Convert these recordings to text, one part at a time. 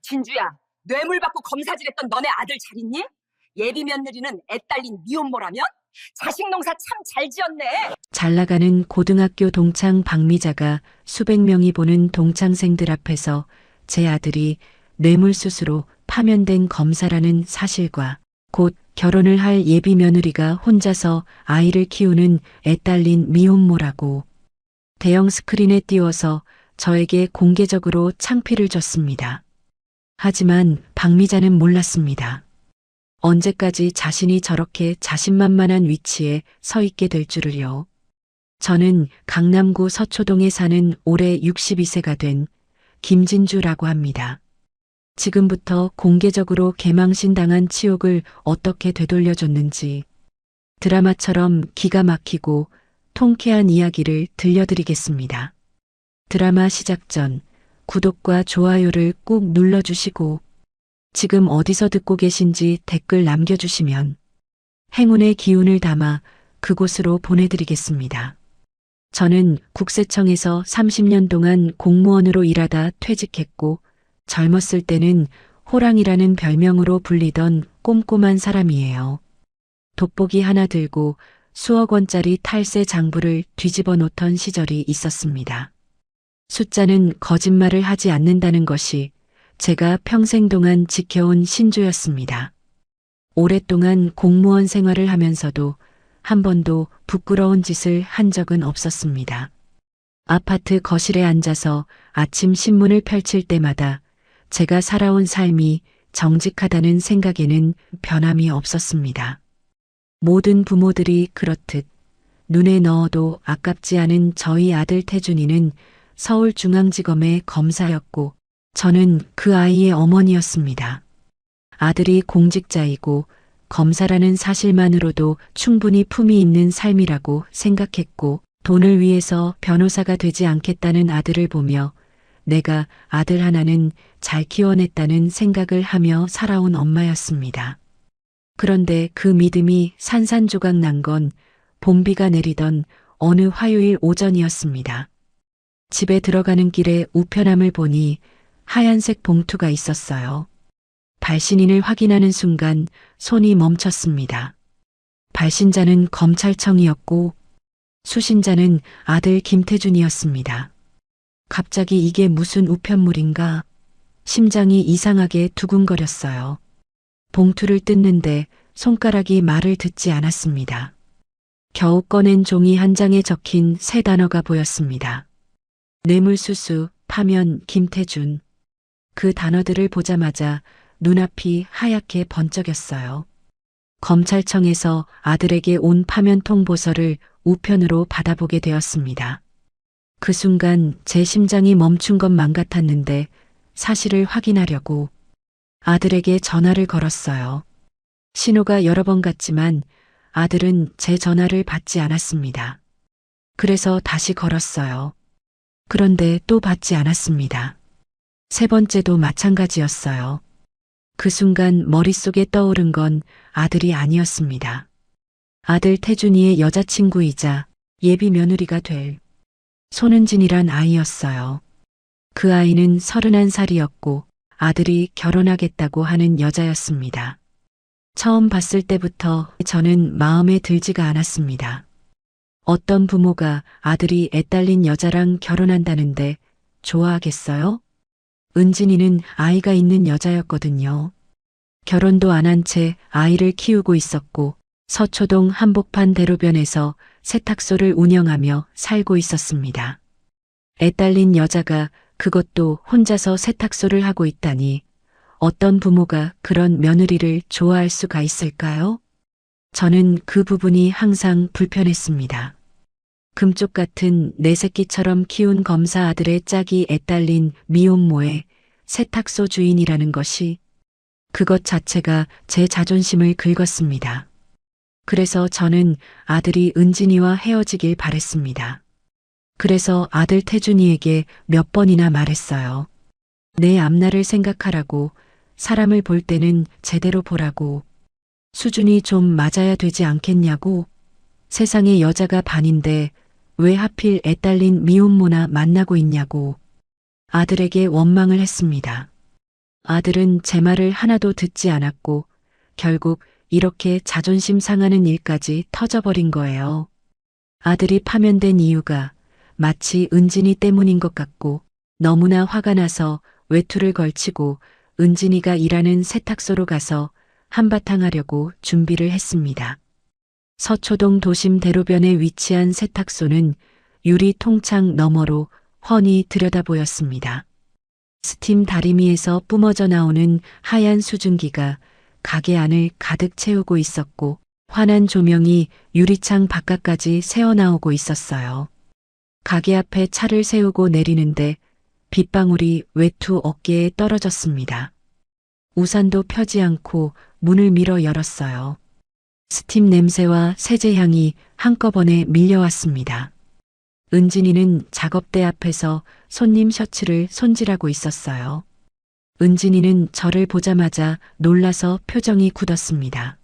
진주야, 뇌물 받고 검사질했던 너네 아들 잘 있니? 예비 며느리는 애 딸린 미혼모라면? 자식 농사 참 잘 지었네. 잘 나가는 고등학교 동창 박미자가 수백 명이 보는 동창생들 앞에서 제 아들이 뇌물수수로 파면된 검사라는 사실과 곧 결혼을 할 예비 며느리가 혼자서 아이를 키우는 애 딸린 미혼모라고 대형 스크린에 띄워서 저에게 공개적으로 창피를 줬습니다. 하지만 박미자는 몰랐습니다. 언제까지 자신이 저렇게 자신만만한 위치에 서 있게 될 줄을요. 저는 강남구 서초동에 사는 올해 62세가 된 김진주라고 합니다. 지금부터 공개적으로 개망신 당한 치욕을 어떻게 되돌려줬는지 드라마처럼 기가 막히고 통쾌한 이야기를 들려드리겠습니다. 드라마 시작 전 구독과 좋아요를 꾹 눌러주시고 지금 어디서 듣고 계신지 댓글 남겨주시면 행운의 기운을 담아 그곳으로 보내드리겠습니다. 저는 국세청에서 30년 동안 공무원으로 일하다 퇴직했고 젊었을 때는 호랑이라는 별명으로 불리던 꼼꼼한 사람이에요. 돋보기 하나 들고 수억 원짜리 탈세 장부를 뒤집어 놓던 시절이 있었습니다. 숫자는 거짓말을 하지 않는다는 것이 제가 평생 동안 지켜온 신조였습니다. 오랫동안 공무원 생활을 하면서도 한 번도 부끄러운 짓을 한 적은 없었습니다. 아파트 거실에 앉아서 아침 신문을 펼칠 때마다 제가 살아온 삶이 정직하다는 생각에는 변함이 없었습니다. 모든 부모들이 그렇듯 눈에 넣어도 아깝지 않은 저희 아들 태준이는 서울중앙지검의 검사였고 저는 그 아이의 어머니였습니다. 아들이 공직자이고 검사라는 사실만으로도 충분히 품이 있는 삶이라고 생각했고 돈을 위해서 변호사가 되지 않겠다는 아들을 보며 내가 아들 하나는 잘 키워냈다는 생각을 하며 살아온 엄마였습니다. 그런데 그 믿음이 산산조각 난 건 봄비가 내리던 어느 화요일 오전이었습니다. 집에 들어가는 길에 우편함을 보니 하얀색 봉투가 있었어요. 발신인을 확인하는 순간 손이 멈췄습니다. 발신자는 검찰청이었고 수신자는 아들 김태준이었습니다. 갑자기 이게 무슨 우편물인가? 심장이 이상하게 두근거렸어요. 봉투를 뜯는데 손가락이 말을 듣지 않았습니다. 겨우 꺼낸 종이 한 장에 적힌 세 단어가 보였습니다. 뇌물수수, 파면, 김태준. 그 단어들을 보자마자 눈앞이 하얗게 번쩍였어요. 검찰청에서 아들에게 온 파면 통보서를 우편으로 받아보게 되었습니다. 그 순간 제 심장이 멈춘 것만 같았는데 사실을 확인하려고 아들에게 전화를 걸었어요. 신호가 여러 번 갔지만 아들은 제 전화를 받지 않았습니다. 그래서 다시 걸었어요. 그런데 또 받지 않았습니다. 세 번째도 마찬가지였어요. 그 순간 머릿속에 떠오른 건 아들이 아니었습니다. 아들 태준이의 여자친구이자 예비 며느리가 될 손은진이란 아이였어요. 그 아이는 31살이었고 아들이 결혼하겠다고 하는 여자였습니다. 처음 봤을 때부터 저는 마음에 들지가 않았습니다. 어떤 부모가 아들이 애 딸린 여자랑 결혼한다는데 좋아하겠어요? 은진이는 아이가 있는 여자였거든요. 결혼도 안 한 채 아이를 키우고 있었고 서초동 한복판 대로변에서 세탁소를 운영하며 살고 있었습니다. 애 딸린 여자가 그것도 혼자서 세탁소를 하고 있다니 어떤 부모가 그런 며느리를 좋아할 수가 있을까요? 저는 그 부분이 항상 불편했습니다. 금쪽 같은 내 새끼처럼 키운 검사 아들의 짝이 애 딸린 미혼모의 세탁소 주인이라는 것이 그것 자체가 제 자존심을 긁었습니다. 그래서 저는 아들이 은진이와 헤어지길 바랬습니다. 그래서 아들 태준이에게 몇 번이나 말했어요. 내 앞날을 생각하라고, 사람을 볼 때는 제대로 보라고, 수준이 좀 맞아야 되지 않겠냐고, 세상에 여자가 반인데 왜 하필 애 딸린 미혼모나 만나고 있냐고 아들에게 원망을 했습니다. 아들은 제 말을 하나도 듣지 않았고 결국 이렇게 자존심 상하는 일까지 터져버린 거예요. 아들이 파면된 이유가 마치 은진이 때문인 것 같고 너무나 화가 나서 외투를 걸치고 은진이가 일하는 세탁소로 가서 한바탕 하려고 준비를 했습니다. 서초동 도심 대로변에 위치한 세탁소는 유리 통창 너머로 훤히 들여다 보였습니다. 스팀 다리미에서 뿜어져 나오는 하얀 수증기가 가게 안을 가득 채우고 있었고 환한 조명이 유리창 바깥까지 새어나오고 있었어요. 가게 앞에 차를 세우고 내리는데 빗방울이 외투 어깨에 떨어졌습니다. 우산도 펴지 않고 문을 밀어 열었어요. 스팀 냄새와 세제 향이 한꺼번에 밀려왔습니다. 은진이는 작업대 앞에서 손님 셔츠를 손질하고 있었어요. 은진이는 저를 보자마자 놀라서 표정이 굳었습니다.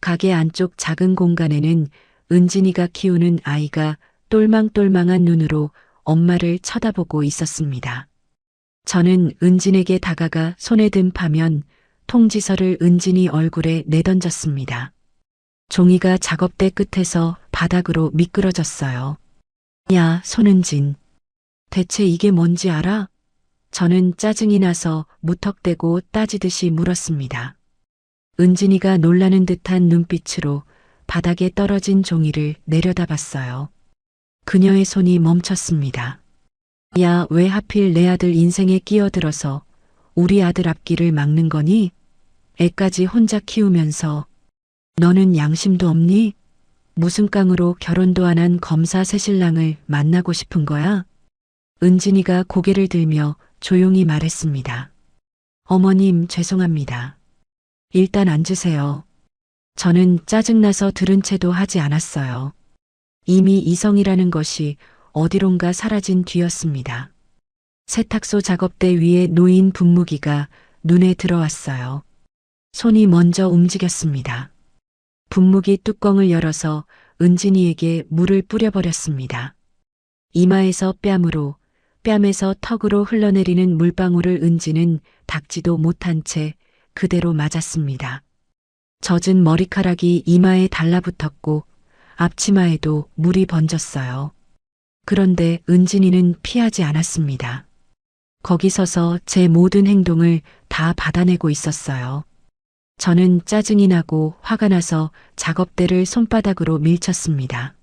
가게 안쪽 작은 공간에는 은진이가 키우는 아이가 똘망똘망한 눈으로 엄마를 쳐다보고 있었습니다. 저는 은진에게 다가가 손에 든 파면 통지서를 은진이 얼굴에 내던졌습니다. 종이가 작업대 끝에서 바닥으로 미끄러졌어요. 야, 손은진. 대체 이게 뭔지 알아? 저는 짜증이 나서 무턱대고 따지듯이 물었습니다. 은진이가 놀라는 듯한 눈빛으로 바닥에 떨어진 종이를 내려다봤어요. 그녀의 손이 멈췄습니다. 야, 왜 하필 내 아들 인생에 끼어들어서 우리 아들 앞길을 막는 거니? 애까지 혼자 키우면서 너는 양심도 없니? 무슨 깡으로 결혼도 안 한 검사 새신랑을 만나고 싶은 거야? 은진이가 고개를 들며 조용히 말했습니다. 어머님, 죄송합니다. 일단 앉으세요. 저는 짜증나서 들은 채도 하지 않았어요. 이미 이성이라는 것이 어디론가 사라진 뒤였습니다. 세탁소 작업대 위에 놓인 분무기가 눈에 들어왔어요. 손이 먼저 움직였습니다. 분무기 뚜껑을 열어서 은진이에게 물을 뿌려버렸습니다. 이마에서 뺨으로, 뺨에서 턱으로 흘러내리는 물방울을 은진은 닦지도 못한 채 그대로 맞았습니다. 젖은 머리카락이 이마에 달라붙었고 앞치마에도 물이 번졌어요. 그런데 은진이는 피하지 않았습니다. 거기 서서 제 모든 행동을 다 받아내고 있었어요. 저는 짜증이 나고 화가 나서 작업대를 손바닥으로 밀쳤습니다.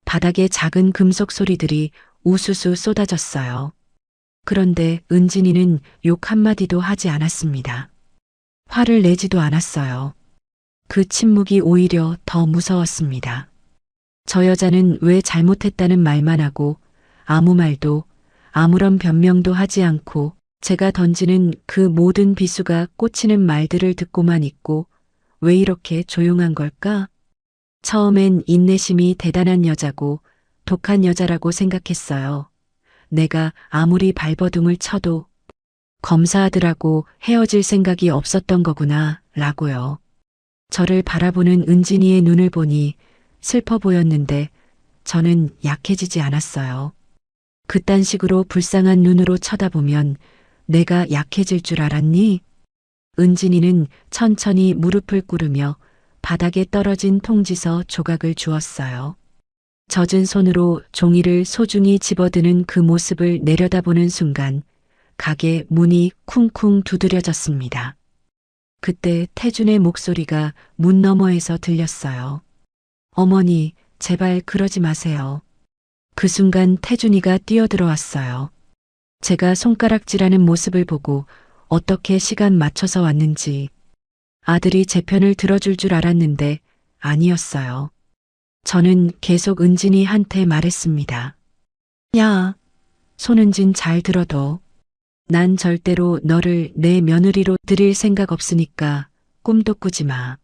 바닥에 작은 금속 소리들이 우수수 쏟아졌어요. 그런데 은진이는 욕 한마디도 하지 않았습니다. 화를 내지도 않았어요. 그 침묵이 오히려 더 무서웠습니다. 저 여자는 왜 잘못했다는 말만 하고 아무 말도 아무런 변명도 하지 않고 제가 던지는 그 모든 비수가 꽂히는 말들을 듣고만 있고 왜 이렇게 조용한 걸까? 처음엔 인내심이 대단한 여자고 독한 여자라고 생각했어요. 내가 아무리 발버둥을 쳐도 검사하더라고 헤어질 생각이 없었던 거구나 라고요. 저를 바라보는 은진이의 눈을 보니 슬퍼 보였는데 저는 약해지지 않았어요. 그딴 식으로 불쌍한 눈으로 쳐다보면 내가 약해질 줄 알았니? 은진이는 천천히 무릎을 꿇으며 바닥에 떨어진 통지서 조각을 주었어요. 젖은 손으로 종이를 소중히 집어드는 그 모습을 내려다보는 순간 가게 문이 쿵쿵 두드려졌습니다. 그때 태준의 목소리가 문 너머에서 들렸어요. 어머니, 제발 그러지 마세요. 그 순간 태준이가 뛰어들어왔어요. 제가 손가락질하는 모습을 보고 어떻게 시간 맞춰서 왔는지 아들이 제 편을 들어줄 줄 알았는데 아니었어요. 저는 계속 은진이한테 말했습니다. 야, 손은진 잘 들어둬. 난 절대로 너를 내 며느리로 들일 생각 없으니까 꿈도 꾸지 마.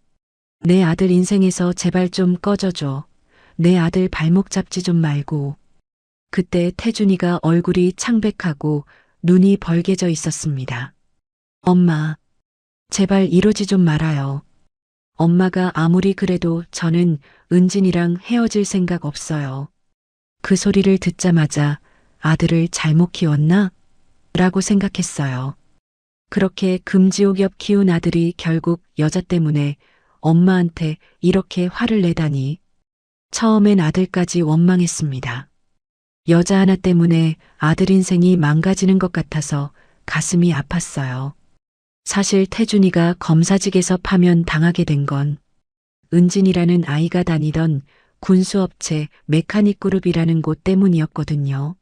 내 아들 인생에서 제발 좀 꺼져줘. 내 아들 발목 잡지 좀 말고. 그때 태준이가 얼굴이 창백하고 눈이 벌개져 있었습니다. 엄마, 제발 이러지 좀 말아요. 엄마가 아무리 그래도 저는 은진이랑 헤어질 생각 없어요. 그 소리를 듣자마자 아들을 잘못 키웠나? 라고 생각했어요. 그렇게 금지옥엽 키운 아들이 결국 여자 때문에 엄마한테 이렇게 화를 내다니. 처음엔 아들까지 원망했습니다. 여자 하나 때문에 아들 인생이 망가지는 것 같아서 가슴이 아팠어요. 사실 태준이가 검사직에서 파면 당하게 된 건 은진이라는 아이가 다니던 군수업체 메카닉 그룹이라는 곳 때문이었거든요.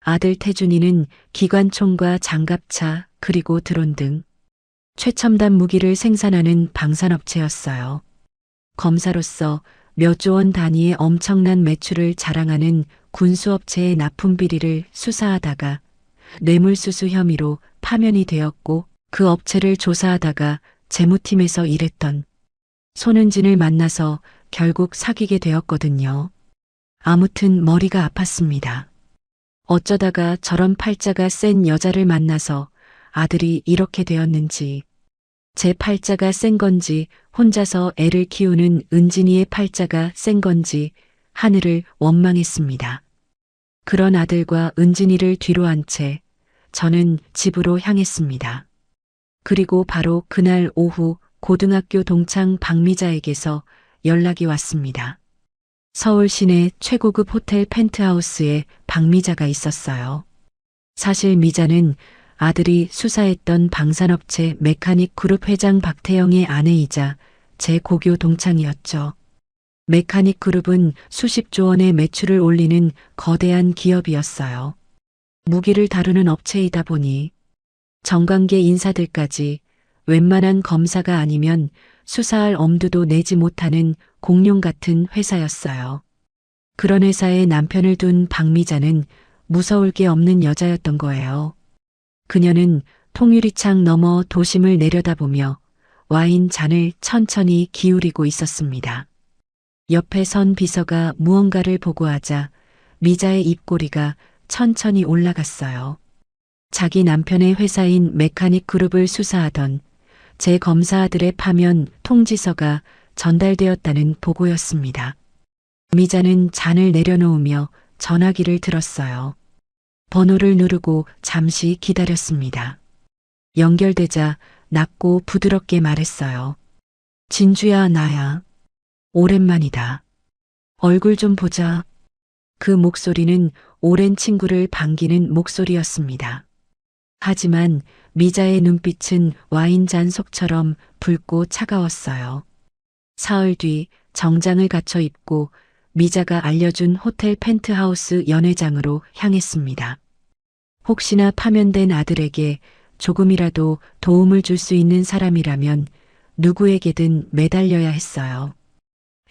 아들 태준이는 기관총과 장갑차 그리고 드론 등 최첨단 무기를 생산하는 방산업체였어요. 검사로서 몇 조 원 단위의 엄청난 매출을 자랑하는 군수업체의 납품 비리를 수사하다가 뇌물수수 혐의로 파면이 되었고 그 업체를 조사하다가 재무팀에서 일했던 손은진을 만나서 결국 사귀게 되었거든요. 아무튼 머리가 아팠습니다. 어쩌다가 저런 팔자가 센 여자를 만나서 아들이 이렇게 되었는지, 제 팔자가 센 건지 혼자서 애를 키우는 은진이의 팔자가 센 건지 하늘을 원망했습니다. 그런 아들과 은진이를 뒤로 한 채 저는 집으로 향했습니다. 그리고 바로 그날 오후 고등학교 동창 박미자에게서 연락이 왔습니다. 서울 시내 최고급 호텔 펜트하우스에 박미자가 있었어요. 사실 미자는 아들이 수사했던 방산업체 메카닉 그룹 회장 박태영의 아내이자 제 고교 동창이었죠. 메카닉 그룹은 수십조 원의 매출을 올리는 거대한 기업이었어요. 무기를 다루는 업체이다 보니 정관계 인사들까지 웬만한 검사가 아니면 수사할 엄두도 내지 못하는 공룡 같은 회사였어요. 그런 회사에 남편을 둔 박미자는 무서울 게 없는 여자였던 거예요. 그녀는 통유리창 너머 도심을 내려다보며 와인 잔을 천천히 기울이고 있었습니다. 옆에 선 비서가 무언가를 보고하자 미자의 입꼬리가 천천히 올라갔어요. 자기 남편의 회사인 메카닉 그룹을 수사하던 제 검사들의 파면 통지서가 전달되었다는 보고였습니다. 미자는 잔을 내려놓으며 전화기를 들었어요. 번호를 누르고 잠시 기다렸습니다. 연결되자 낮고 부드럽게 말했어요. 진주야, 나야. 오랜만이다. 얼굴 좀 보자. 그 목소리는 오랜 친구를 반기는 목소리였습니다. 하지만 미자의 눈빛은 와인잔 속처럼 붉고 차가웠어요. 사흘 뒤 정장을 갖춰 입고 미자가 알려준 호텔 펜트하우스 연회장으로 향했습니다. 혹시나 파면된 아들에게 조금이라도 도움을 줄 수 있는 사람이라면 누구에게든 매달려야 했어요.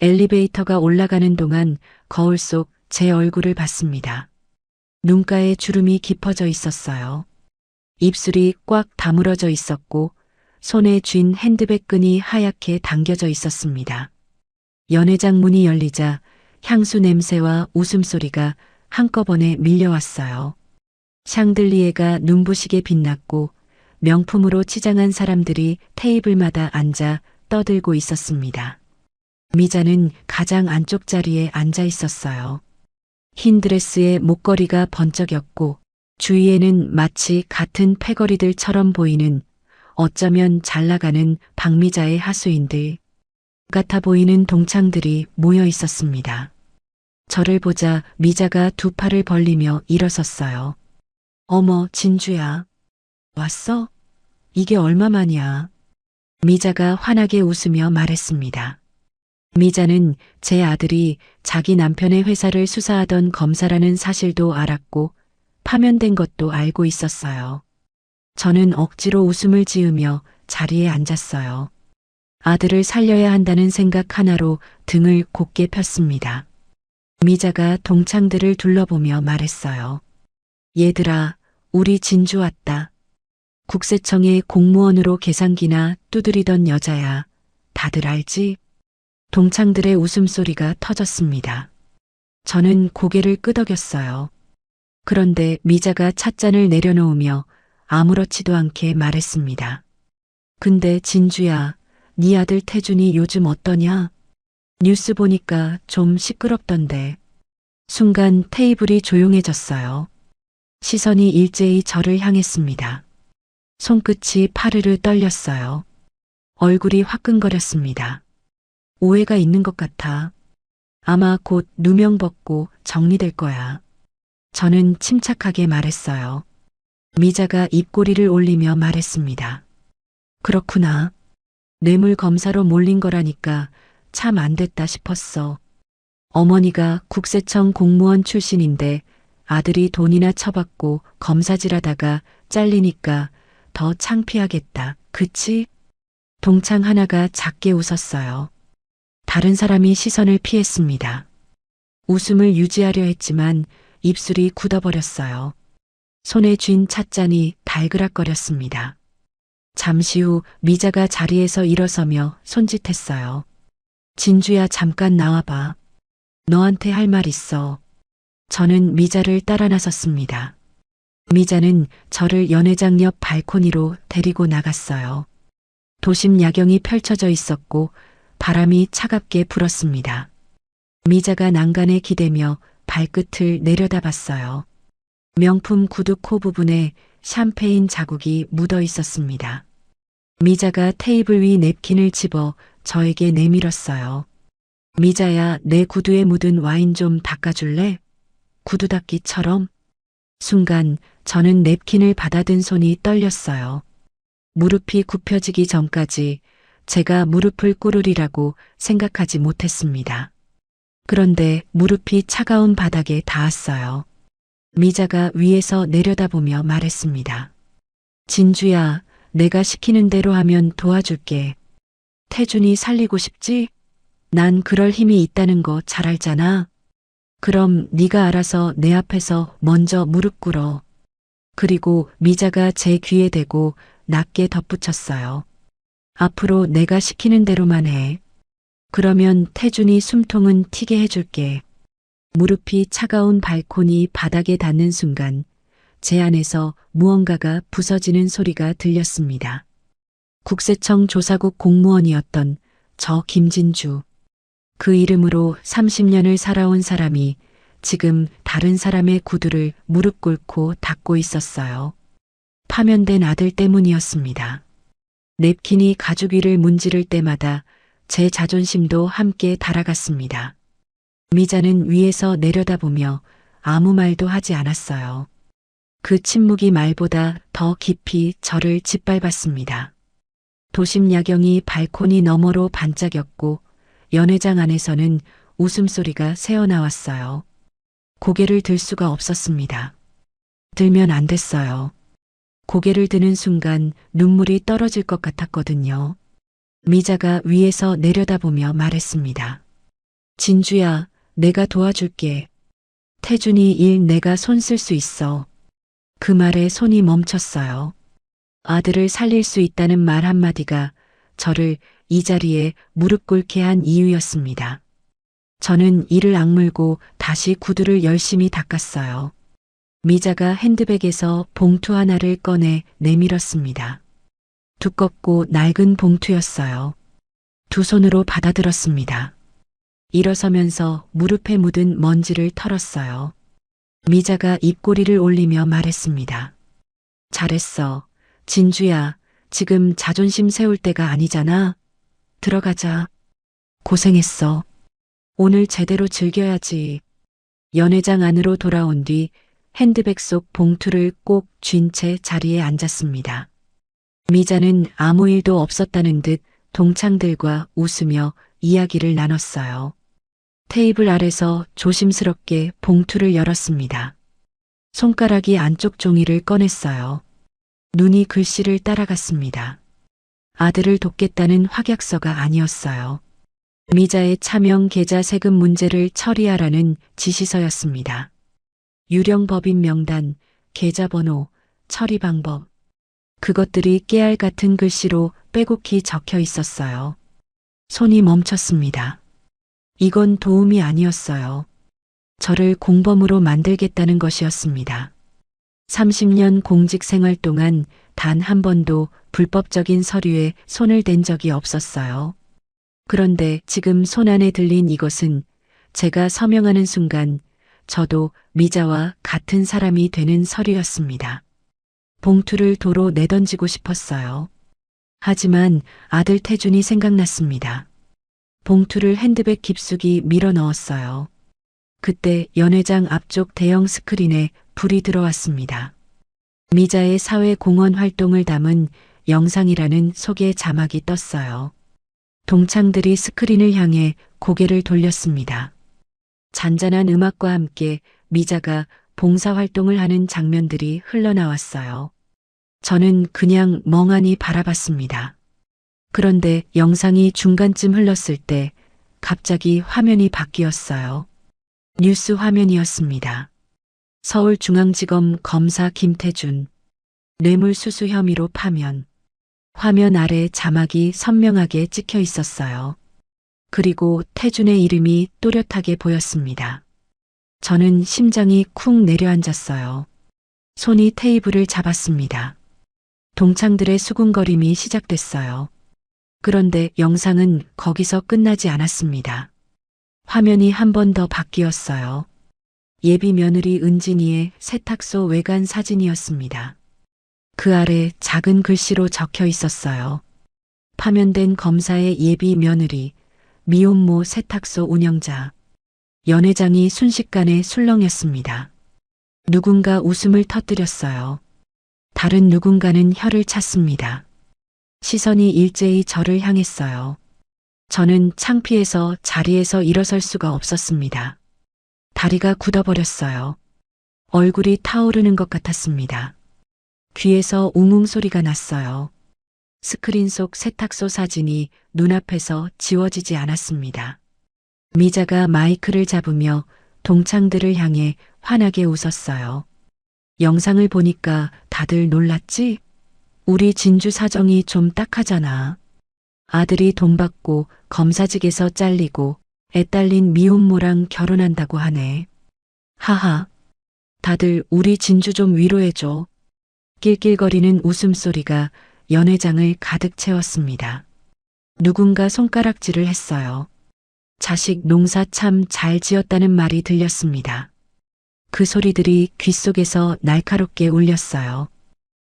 엘리베이터가 올라가는 동안 거울 속 제 얼굴을 봤습니다. 눈가에 주름이 깊어져 있었어요. 입술이 꽉 다물어져 있었고 손에 쥔 핸드백 끈이 하얗게 당겨져 있었습니다. 연회장 문이 열리자 향수 냄새와 웃음소리가 한꺼번에 밀려왔어요. 샹들리에가 눈부시게 빛났고 명품으로 치장한 사람들이 테이블마다 앉아 떠들고 있었습니다. 미자는 가장 안쪽 자리에 앉아 있었어요. 흰 드레스에 목걸이가 번쩍였고 주위에는 마치 같은 패거리들처럼 보이는 어쩌면 잘나가는 박미자의 하수인들 같아 보이는 동창들이 모여 있었습니다. 저를 보자 미자가 두 팔을 벌리며 일어섰어요. 어머, 진주야. 왔어? 이게 얼마만이야? 미자가 환하게 웃으며 말했습니다. 미자는 제 아들이 자기 남편의 회사를 수사하던 검사라는 사실도 알았고 파면된 것도 알고 있었어요. 저는 억지로 웃음을 지으며 자리에 앉았어요. 아들을 살려야 한다는 생각 하나로 등을 곧게 폈습니다. 미자가 동창들을 둘러보며 말했어요. 얘들아, 우리 진주 왔다. 국세청의 공무원으로 계산기나 두드리던 여자야. 다들 알지? 동창들의 웃음소리가 터졌습니다. 저는 고개를 끄덕였어요. 그런데 미자가 찻잔을 내려놓으며 아무렇지도 않게 말했습니다. 근데 진주야, 네 아들 태준이 요즘 어떠냐? 뉴스 보니까 좀 시끄럽던데. 순간 테이블이 조용해졌어요. 시선이 일제히 저를 향했습니다. 손끝이 파르르 떨렸어요. 얼굴이 화끈거렸습니다. 오해가 있는 것 같아. 아마 곧 누명 벗고 정리될 거야. 저는 침착하게 말했어요. 미자가 입꼬리를 올리며 말했습니다. 그렇구나. 뇌물 검사로 몰린 거라니까 참 안 됐다 싶었어. 어머니가 국세청 공무원 출신인데 아들이 돈이나 처받고 검사질하다가 잘리니까 더 창피하겠다. 그치? 동창 하나가 작게 웃었어요. 다른 사람이 시선을 피했습니다. 웃음을 유지하려 했지만 입술이 굳어버렸어요. 손에 쥔 찻잔이 달그락거렸습니다. 잠시 후 미자가 자리에서 일어서며 손짓했어요. 진주야, 잠깐 나와봐. 너한테 할 말 있어. 저는 미자를 따라 나섰습니다. 미자는 저를 연회장 옆 발코니로 데리고 나갔어요. 도심 야경이 펼쳐져 있었고 바람이 차갑게 불었습니다. 미자가 난간에 기대며 발끝을 내려다봤어요. 명품 구두 코 부분에 샴페인 자국이 묻어 있었습니다. 미자가 테이블 위 냅킨을 집어 저에게 내밀었어요. 미자야, 내 구두에 묻은 와인 좀 닦아줄래? 구두 닦기처럼? 순간 저는 냅킨을 받아든 손이 떨렸어요. 무릎이 굽혀지기 전까지 제가 무릎을 꿇으리라고 생각하지 못했습니다. 그런데 무릎이 차가운 바닥에 닿았어요. 미자가 위에서 내려다보며 말했습니다. 진주야, 내가 시키는 대로 하면 도와줄게. 태준이 살리고 싶지? 난 그럴 힘이 있다는 거 잘 알잖아. 그럼 네가 알아서 내 앞에서 먼저 무릎 꿇어. 그리고 미자가 제 귀에 대고 낮게 덧붙였어요. 앞으로 내가 시키는 대로만 해. 그러면 태준이 숨통은 튀게 해줄게. 무릎이 차가운 발코니 바닥에 닿는 순간 제 안에서 무언가가 부서지는 소리가 들렸습니다. 국세청 조사국 공무원이었던 저 김진주. 그 이름으로 30년을 살아온 사람이 지금 다른 사람의 구두를 무릎 꿇고 닦고 있었어요. 파면된 아들 때문이었습니다. 냅킨이 가죽 위를 문지를 때마다 제 자존심도 함께 달아갔습니다. 미자는 위에서 내려다보며 아무 말도 하지 않았어요. 그 침묵이 말보다 더 깊이 저를 짓밟았습니다. 도심 야경이 발코니 너머로 반짝였고 연회장 안에서는 웃음소리가 새어나왔어요. 고개를 들 수가 없었습니다. 들면 안 됐어요. 고개를 드는 순간 눈물이 떨어질 것 같았거든요. 미자가 위에서 내려다보며 말했습니다. 진주야, 내가 도와줄게. 태준이 일 내가 손 쓸 수 있어. 그 말에 손이 멈췄어요. 아들을 살릴 수 있다는 말 한마디가 저를 이 자리에 무릎 꿇게 한 이유였습니다. 저는 이를 악물고 다시 구두를 열심히 닦았어요. 미자가 핸드백에서 봉투 하나를 꺼내 내밀었습니다. 두껍고 낡은 봉투였어요. 두 손으로 받아들었습니다. 일어서면서 무릎에 묻은 먼지를 털었어요. 미자가 입꼬리를 올리며 말했습니다. 잘했어. 진주야, 지금 자존심 세울 때가 아니잖아. 들어가자. 고생했어. 오늘 제대로 즐겨야지. 연회장 안으로 돌아온 뒤 핸드백 속 봉투를 꼭 쥔 채 자리에 앉았습니다. 미자는 아무 일도 없었다는 듯 동창들과 웃으며 이야기를 나눴어요. 테이블 아래서 조심스럽게 봉투를 열었습니다. 손가락이 안쪽 종이를 꺼냈어요. 눈이 글씨를 따라갔습니다. 아들을 돕겠다는 확약서가 아니었어요. 미자의 차명 계좌 세금 문제를 처리하라는 지시서였습니다. 유령 법인 명단, 계좌번호, 처리 방법. 그것들이 깨알 같은 글씨로 빼곡히 적혀 있었어요. 손이 멈췄습니다. 이건 도움이 아니었어요. 저를 공범으로 만들겠다는 것이었습니다. 30년 공직 생활 동안 단 한 번도 불법적인 서류에 손을 댄 적이 없었어요. 그런데 지금 손안에 들린 이것은 제가 서명하는 순간 저도 미자와 같은 사람이 되는 서류였습니다. 봉투를 도로 내던지고 싶었어요. 하지만 아들 태준이 생각났습니다. 봉투를 핸드백 깊숙이 밀어 넣었어요. 그때 연회장 앞쪽 대형 스크린에 불이 들어왔습니다. 미자의 사회공헌 활동을 담은 영상이라는 소개 자막이 떴어요. 동창들이 스크린을 향해 고개를 돌렸습니다. 잔잔한 음악과 함께 미자가 봉사활동을 하는 장면들이 흘러나왔어요. 저는 그냥 멍하니 바라봤습니다. 그런데 영상이 중간쯤 흘렀을 때 갑자기 화면이 바뀌었어요. 뉴스 화면이었습니다. 서울중앙지검 검사 김태준, 뇌물수수 혐의로 파면. 화면 아래 자막이 선명하게 찍혀 있었어요. 그리고 태준의 이름이 또렷하게 보였습니다. 저는 심장이 쿵 내려앉았어요. 손이 테이블을 잡았습니다. 동창들의 수군거림이 시작됐어요. 그런데 영상은 거기서 끝나지 않았습니다. 화면이 한 번 더 바뀌었어요. 예비 며느리 은진이의 세탁소 외관 사진이었습니다. 그 아래 작은 글씨로 적혀 있었어요. 파면된 검사의 예비 며느리, 미혼모 세탁소 운영자. 연회장이 순식간에 술렁였습니다. 누군가 웃음을 터뜨렸어요. 다른 누군가는 혀를 찼습니다. 시선이 일제히 저를 향했어요. 저는 창피해서 자리에서 일어설 수가 없었습니다. 다리가 굳어버렸어요. 얼굴이 타오르는 것 같았습니다. 귀에서 웅웅 소리가 났어요. 스크린 속 세탁소 사진이 눈앞에서 지워지지 않았습니다. 미자가 마이크를 잡으며 동창들을 향해 환하게 웃었어요. 영상을 보니까 다들 놀랐지? 우리 진주 사정이 좀 딱하잖아. 아들이 돈 받고 검사직에서 잘리고 애 딸린 미혼모랑 결혼한다고 하네. 하하. 다들 우리 진주 좀 위로해줘. 낄낄거리는 웃음소리가 연회장을 가득 채웠습니다. 누군가 손가락질을 했어요. 자식 농사 참 잘 지었다는 말이 들렸습니다. 그 소리들이 귓속에서 날카롭게 울렸어요.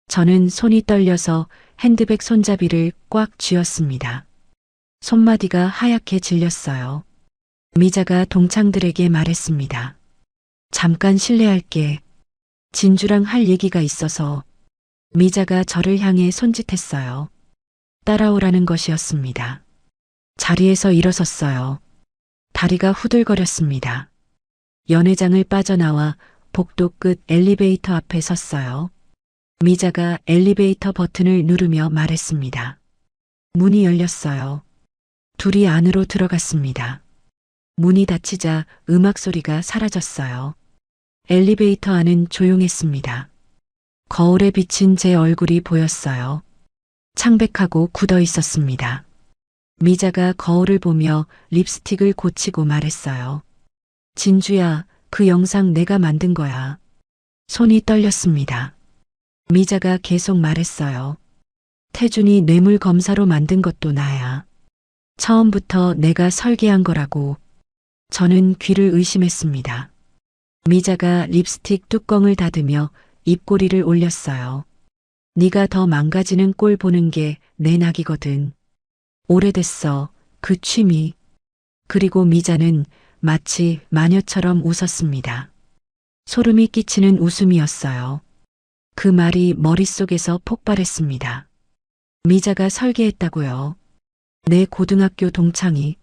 저는 손이 떨려서 핸드백 손잡이를 꽉 쥐었습니다. 손마디가 하얗게 질렸어요. 미자가 동창들에게 말했습니다. 잠깐 실례할게. 진주랑 할 얘기가 있어서. 미자가 저를 향해 손짓했어요. 따라오라는 것이었습니다. 자리에서 일어섰어요. 다리가 후들거렸습니다. 연회장을 빠져나와 복도 끝 엘리베이터 앞에 섰어요. 미자가 엘리베이터 버튼을 누르며 말했습니다. 문이 열렸어요. 둘이 안으로 들어갔습니다. 문이 닫히자 음악 소리가 사라졌어요. 엘리베이터 안은 조용했습니다. 거울에 비친 제 얼굴이 보였어요. 창백하고 굳어 있었습니다. 미자가 거울을 보며 립스틱을 고치고 말했어요. 진주야, 그 영상 내가 만든 거야. 손이 떨렸습니다. 미자가 계속 말했어요. 태준이 뇌물 검사로 만든 것도 나야. 처음부터 내가 설계한 거라고. 저는 귀를 의심했습니다. 미자가 립스틱 뚜껑을 닫으며 입꼬리를 올렸어요. 네가 더 망가지는 꼴 보는 게 내 낙이거든. 오래됐어, 그 취미. 그리고 미자는 마치 마녀처럼 웃었습니다. 소름이 끼치는 웃음이었어요. 그 말이 머릿속에서 폭발했습니다. 미자가 설계했다고요. 내 고등학교 동창이,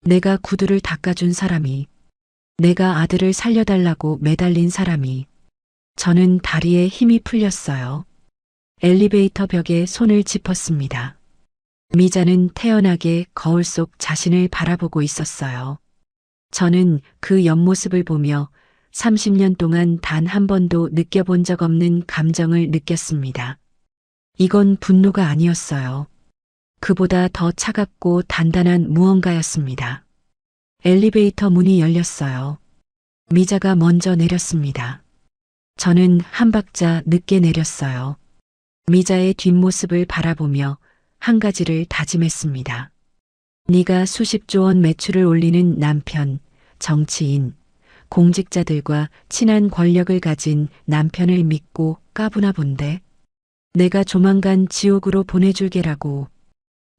내가 구두를 닦아준 사람이, 내가 아들을 살려달라고 매달린 사람이. 저는 다리에 힘이 풀렸어요. 엘리베이터 벽에 손을 짚었습니다. 미자는 태연하게 거울 속 자신을 바라보고 있었어요. 저는 그 옆모습을 보며 30년 동안 단 한 번도 느껴본 적 없는 감정을 느꼈습니다. 이건 분노가 아니었어요. 그보다 더 차갑고 단단한 무언가였습니다. 엘리베이터 문이 열렸어요. 미자가 먼저 내렸습니다. 저는 한 박자 늦게 내렸어요. 미자의 뒷모습을 바라보며 한 가지를 다짐했습니다. 네가 수십조 원 매출을 올리는 남편, 정치인, 공직자들과 친한 권력을 가진 남편을 믿고 까부나 본데. 내가 조만간 지옥으로 보내줄게라고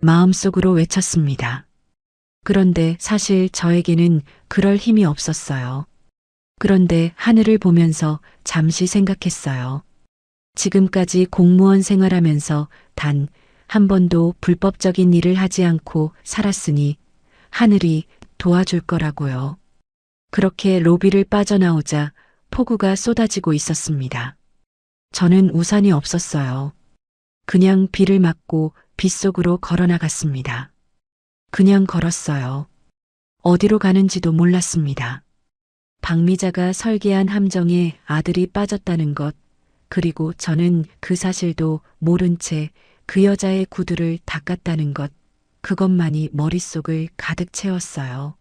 마음속으로 외쳤습니다. 그런데 사실 저에게는 그럴 힘이 없었어요. 그런데 하늘을 보면서 잠시 생각했어요. 지금까지 공무원 생활하면서 단 한 번도 불법적인 일을 하지 않고 살았으니 하늘이 도와줄 거라고요. 그렇게 로비를 빠져나오자 폭우가 쏟아지고 있었습니다. 저는 우산이 없었어요. 그냥 비를 맞고 빗속으로 걸어나갔습니다. 그냥 걸었어요. 어디로 가는지도 몰랐습니다. 박미자가 설계한 함정에 아들이 빠졌다는 것, 그리고 저는 그 사실도 모른 채 그 여자의 구두를 닦았다는 것, 그것만이 머릿속을 가득 채웠어요.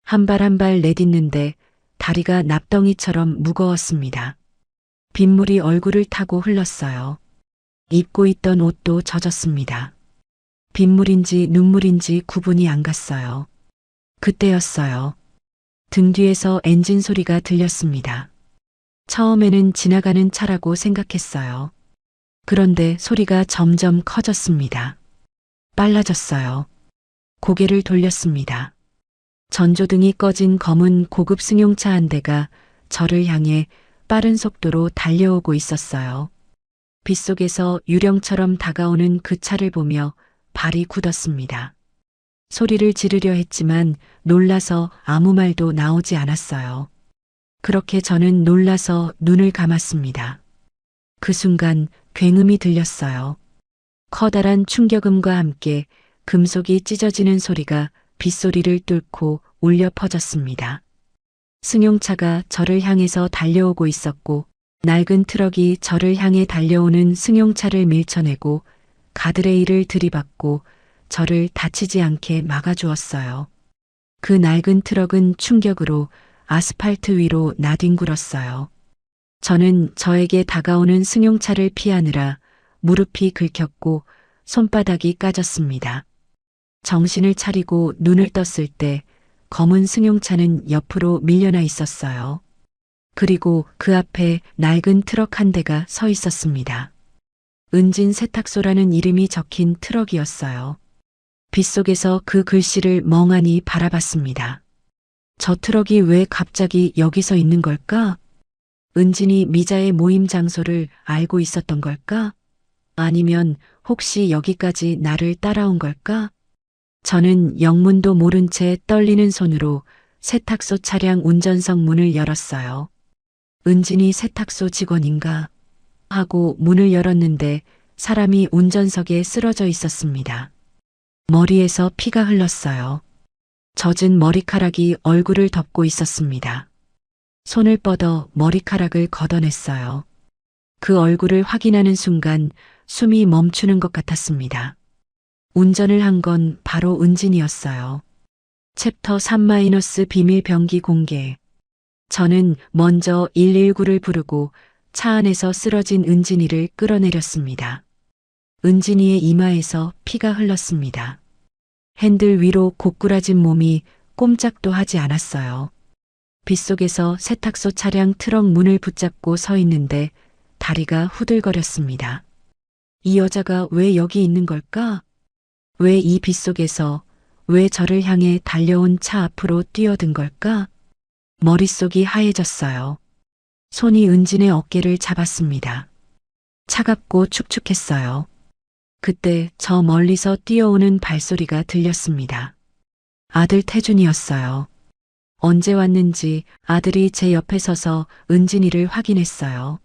한 발 한 발 내딛는데 다리가 납덩이처럼 무거웠습니다. 빗물이 얼굴을 타고 흘렀어요. 입고 있던 옷도 젖었습니다. 빗물인지 눈물인지 구분이 안 갔어요. 그때였어요. 등 뒤에서 엔진 소리가 들렸습니다. 처음에는 지나가는 차라고 생각했어요. 그런데 소리가 점점 커졌습니다. 빨라졌어요. 고개를 돌렸습니다. 전조등이 꺼진 검은 고급 승용차 한 대가 저를 향해 빠른 속도로 달려오고 있었어요. 빗속에서 유령처럼 다가오는 그 차를 보며 발이 굳었습니다. 소리를 지르려 했지만 놀라서 아무 말도 나오지 않았어요. 그렇게 저는 놀라서 눈을 감았습니다. 그 순간 굉음이 들렸어요. 커다란 충격음과 함께 금속이 찢어지는 소리가 빗소리를 뚫고 울려 퍼졌습니다. 승용차가 저를 향해서 달려오고 있었고 낡은 트럭이 저를 향해 달려오는 승용차를 밀쳐내고 가드레일을 들이받고 저를 다치지 않게 막아주었어요. 그 낡은 트럭은 충격으로 아스팔트 위로 나뒹굴었어요. 저는 저에게 다가오는 승용차를 피하느라 무릎이 긁혔고 손바닥이 까졌습니다. 정신을 차리고 눈을 떴을 때 검은 승용차는 옆으로 밀려나 있었어요. 그리고 그 앞에 낡은 트럭 한 대가 서 있었습니다. 은진 세탁소라는 이름이 적힌 트럭이었어요. 빗속에서 그 글씨를 멍하니 바라봤습니다. 저 트럭이 왜 갑자기 여기서 있는 걸까? 은진이 미자의 모임 장소를 알고 있었던 걸까? 아니면 혹시 여기까지 나를 따라온 걸까? 저는 영문도 모른 채 떨리는 손으로 세탁소 차량 운전석 문을 열었어요. 은진이 세탁소 직원인가? 하고 문을 열었는데 사람이 운전석에 쓰러져 있었습니다. 머리에서 피가 흘렀어요. 젖은 머리카락이 얼굴을 덮고 있었습니다. 손을 뻗어 머리카락을 걷어냈어요. 그 얼굴을 확인하는 순간 숨이 멈추는 것 같았습니다. 운전을 한 건 바로 은진이었어요. 챕터 3- 비밀 병기 공개. 저는 먼저 119를 부르고 차 안에서 쓰러진 은진이를 끌어내렸습니다. 은진이의 이마에서 피가 흘렀습니다. 핸들 위로 고꾸라진 몸이 꼼짝도 하지 않았어요. 빗속에서 세탁소 차량 트럭 문을 붙잡고 서 있는데 다리가 후들거렸습니다. 이 여자가 왜 여기 있는 걸까? 왜 이 빗속에서, 왜 저를 향해 달려온 차 앞으로 뛰어든 걸까? 머릿속이 하얘졌어요. 손이 은진의 어깨를 잡았습니다. 차갑고 축축했어요. 그때 저 멀리서 뛰어오는 발소리가 들렸습니다. 아들 태준이었어요. 언제 왔는지 아들이 제 옆에 서서 은진이를 확인했어요.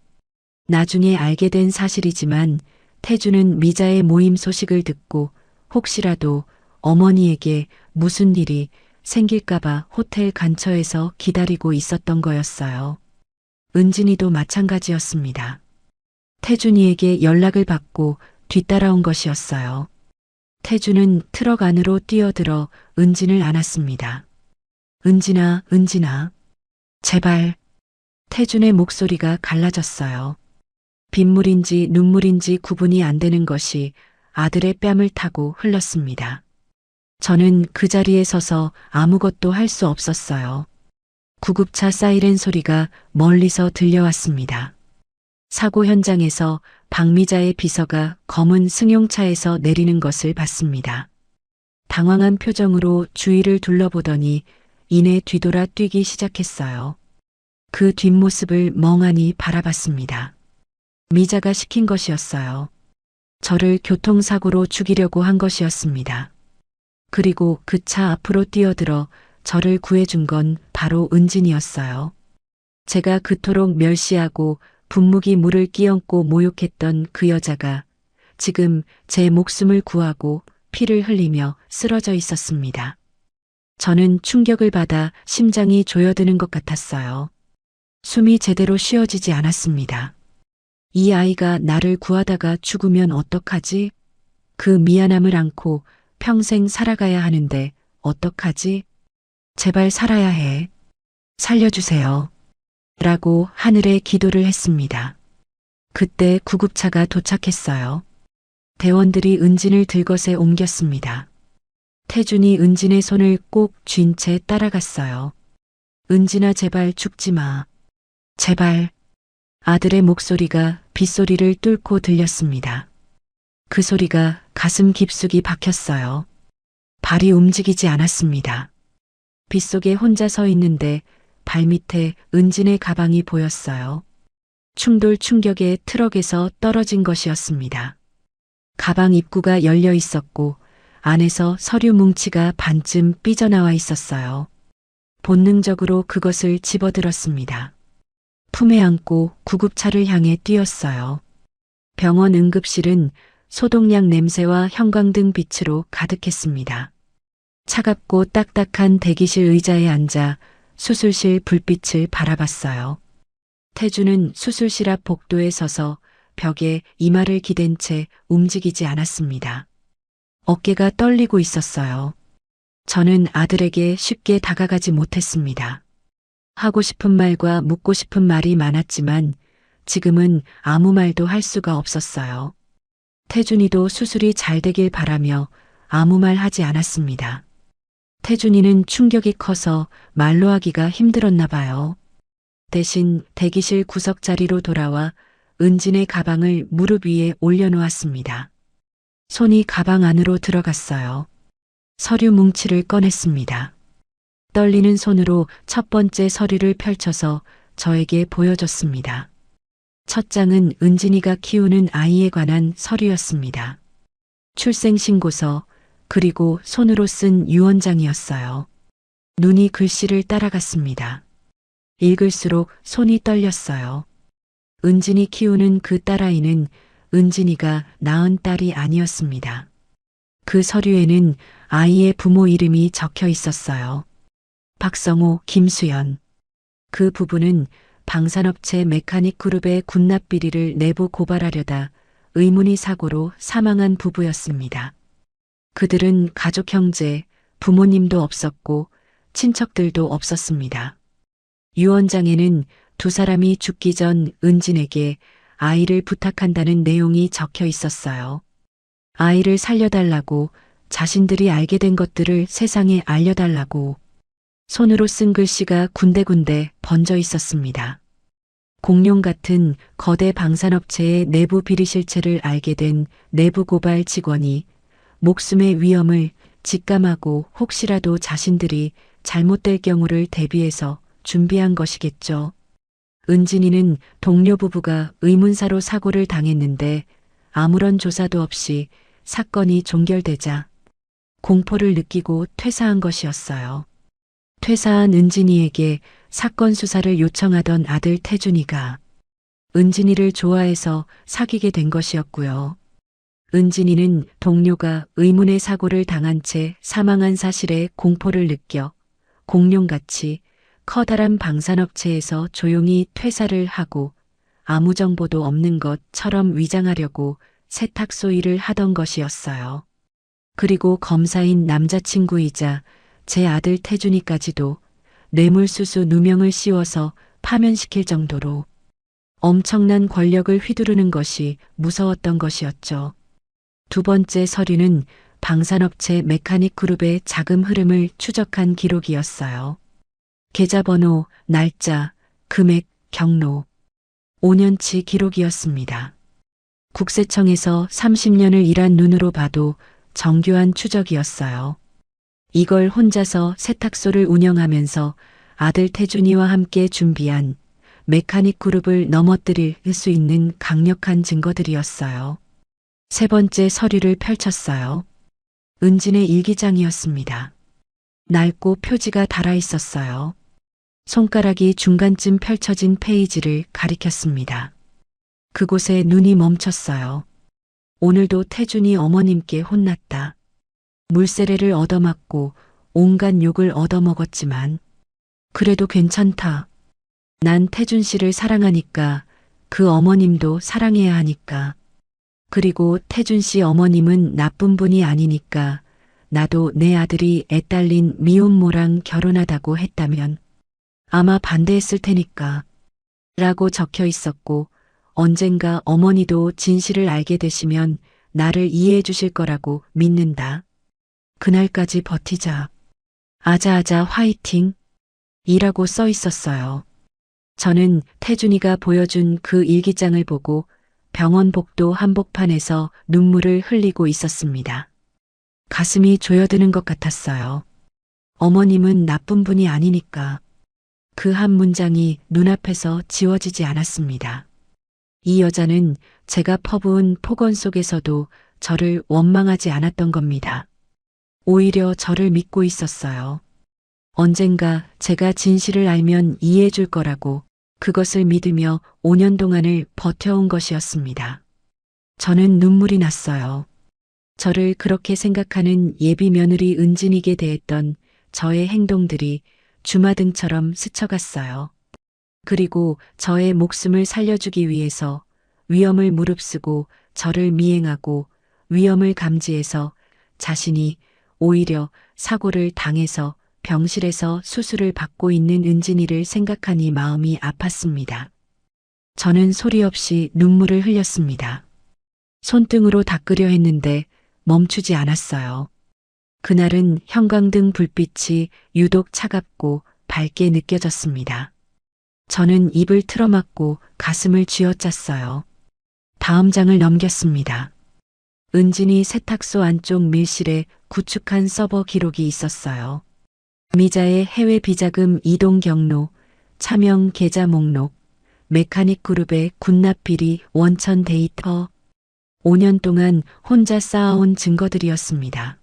나중에 알게 된 사실이지만 태준은 미자의 모임 소식을 듣고 혹시라도 어머니에게 무슨 일이 생길까봐 호텔 근처에서 기다리고 있었던 거였어요. 은진이도 마찬가지였습니다. 태준이에게 연락을 받고 뒤따라온 것이었어요. 태준은 트럭 안으로 뛰어들어 은진을 안았습니다. 은진아, 은진아. 제발. 태준의 목소리가 갈라졌어요. 빗물인지 눈물인지 구분이 안 되는 것이 아들의 뺨을 타고 흘렀습니다. 저는 그 자리에 서서 아무것도 할 수 없었어요. 구급차 사이렌 소리가 멀리서 들려왔습니다. 사고 현장에서 박미자의 비서가 검은 승용차에서 내리는 것을 봤습니다. 당황한 표정으로 주위를 둘러보더니 이내 뒤돌아 뛰기 시작했어요. 그 뒷모습을 멍하니 바라봤습니다. 미자가 시킨 것이었어요. 저를 교통사고로 죽이려고 한 것이었습니다. 그리고 그 차 앞으로 뛰어들어 저를 구해준 건 바로 은진이었어요. 제가 그토록 멸시하고 분무기 물을 끼얹고 모욕했던 그 여자가 지금 제 목숨을 구하고 피를 흘리며 쓰러져 있었습니다. 저는 충격을 받아 심장이 조여드는 것 같았어요. 숨이 제대로 쉬어지지 않았습니다. 이 아이가 나를 구하다가 죽으면 어떡하지? 그 미안함을 안고 평생 살아가야 하는데 어떡하지? 제발 살아야 해. 살려주세요. 라고 하늘에 기도를 했습니다. 그때 구급차가 도착했어요. 대원들이 은진을 들것에 옮겼습니다. 태준이 은진의 손을 꼭 쥔 채 따라갔어요. 은진아 제발 죽지 마. 제발. 아들의 목소리가 빗소리를 뚫고 들렸습니다. 그 소리가 가슴 깊숙이 박혔어요. 발이 움직이지 않았습니다. 빗속에 혼자 서 있는데 발밑에 은진의 가방이 보였어요. 충돌 충격에 트럭에서 떨어진 것이었습니다. 가방 입구가 열려 있었고 안에서 서류 뭉치가 반쯤 삐져나와 있었어요. 본능적으로 그것을 집어들었습니다. 품에 안고 구급차를 향해 뛰었어요. 병원 응급실은 소독약 냄새와 형광등 빛으로 가득했습니다. 차갑고 딱딱한 대기실 의자에 앉아 수술실 불빛을 바라봤어요. 태주는 수술실 앞 복도에 서서 벽에 이마를 기댄 채 움직이지 않았습니다. 어깨가 떨리고 있었어요. 저는 아들에게 쉽게 다가가지 못했습니다. 하고 싶은 말과 묻고 싶은 말이 많았지만 지금은 아무 말도 할 수가 없었어요. 태준이도 수술이 잘 되길 바라며 아무 말 하지 않았습니다. 태준이는 충격이 커서 말로 하기가 힘들었나 봐요. 대신 대기실 구석 자리로 돌아와 은진의 가방을 무릎 위에 올려놓았습니다. 손이 가방 안으로 들어갔어요. 서류 뭉치를 꺼냈습니다. 떨리는 손으로 첫 번째 서류를 펼쳐서 저에게 보여줬습니다. 첫 장은 은진이가 키우는 아이에 관한 서류였습니다. 출생신고서, 그리고 손으로 쓴 유언장이었어요. 눈이 글씨를 따라갔습니다. 읽을수록 손이 떨렸어요. 은진이 키우는 그 딸아이는 은진이가 낳은 딸이 아니었습니다. 그 서류에는 아이의 부모 이름이 적혀 있었어요. 박성호, 김수연. 그 부부는 방산업체 메카닉 그룹의 군납 비리를 내부 고발하려다 의문의 사고로 사망한 부부였습니다. 그들은 가족 형제, 부모님도 없었고 친척들도 없었습니다. 유언장에는 두 사람이 죽기 전 은진에게 아이를 부탁한다는 내용이 적혀 있었어요. 아이를 살려달라고, 자신들이 알게 된 것들을 세상에 알려달라고. 손으로 쓴 글씨가 군데군데 번져 있었습니다. 공룡 같은 거대 방산업체의 내부 비리 실체를 알게 된 내부 고발 직원이 목숨의 위험을 직감하고 혹시라도 자신들이 잘못될 경우를 대비해서 준비한 것이겠죠. 은진이는 동료 부부가 의문사로 사고를 당했는데 아무런 조사도 없이 사건이 종결되자 공포를 느끼고 퇴사한 것이었어요. 퇴사한 은진이에게 사건 수사를 요청하던 아들 태준이가 은진이를 좋아해서 사귀게 된 것이었고요. 은진이는 동료가 의문의 사고를 당한 채 사망한 사실에 공포를 느껴 공룡같이 커다란 방산업체에서 조용히 퇴사를 하고 아무 정보도 없는 것처럼 위장하려고 세탁소 일을 하던 것이었어요. 그리고 검사인 남자친구이자 제 아들 태준이까지도 뇌물수수 누명을 씌워서 파면시킬 정도로 엄청난 권력을 휘두르는 것이 무서웠던 것이었죠. 두 번째 서류는 방산업체 메카닉 그룹의 자금 흐름을 추적한 기록이었어요. 계좌번호, 날짜, 금액, 경로, 5년치 기록이었습니다. 국세청에서 30년을 일한 눈으로 봐도 정교한 추적이었어요. 이걸 혼자서 세탁소를 운영하면서 아들 태준이와 함께 준비한 메카닉 그룹을 넘어뜨릴 수 있는 강력한 증거들이었어요. 세 번째 서류를 펼쳤어요. 은진의 일기장이었습니다. 낡고 표지가 달아 있었어요. 손가락이 중간쯤 펼쳐진 페이지를 가리켰습니다. 그곳에 눈이 멈췄어요. 오늘도 태준이 어머님께 혼났다. 물세례를 얻어맞고 온갖 욕을 얻어먹었지만 그래도 괜찮다. 난 태준 씨를 사랑하니까 그 어머님도 사랑해야 하니까. 그리고 태준 씨 어머님은 나쁜 분이 아니니까 나도 내 아들이 애딸린 미혼모랑 결혼하다고 했다면 아마 반대했을 테니까 라고 적혀 있었고 언젠가 어머니도 진실을 알게 되시면 나를 이해해 주실 거라고 믿는다. 그날까지 버티자. 아자아자 화이팅! 이라고 써 있었어요. 저는 태준이가 보여준 그 일기장을 보고 병원 복도 한복판에서 눈물을 흘리고 있었습니다. 가슴이 조여드는 것 같았어요. 어머님은 나쁜 분이 아니니까. 그 한 문장이 눈앞에서 지워지지 않았습니다. 이 여자는 제가 퍼부은 폭언 속에서도 저를 원망하지 않았던 겁니다. 오히려 저를 믿고 있었어요. 언젠가 제가 진실을 알면 이해해 줄 거라고 그것을 믿으며 5년 동안을 버텨온 것이었습니다. 저는 눈물이 났어요. 저를 그렇게 생각하는 예비 며느리 은진이게 대했던 저의 행동들이 주마등처럼 스쳐갔어요. 그리고 저의 목숨을 살려주기 위해서 위험을 무릅쓰고 저를 미행하고 위험을 감지해서 자신이 오히려 사고를 당해서 병실에서 수술을 받고 있는 은진이를 생각하니 마음이 아팠습니다. 저는 소리 없이 눈물을 흘렸습니다. 손등으로 닦으려 했는데 멈추지 않았어요. 그날은 형광등 불빛이 유독 차갑고 밝게 느껴졌습니다. 저는 입을 틀어막고 가슴을 쥐어짰어요. 다음 장을 넘겼습니다. 은진이 세탁소 안쪽 밀실에 구축한 서버 기록이 있었어요. 미자의 해외 비자금 이동 경로, 차명 계좌 목록, 메카닉 그룹의 군납 비리 원천 데이터, 5년 동안 혼자 쌓아온 증거들이었습니다.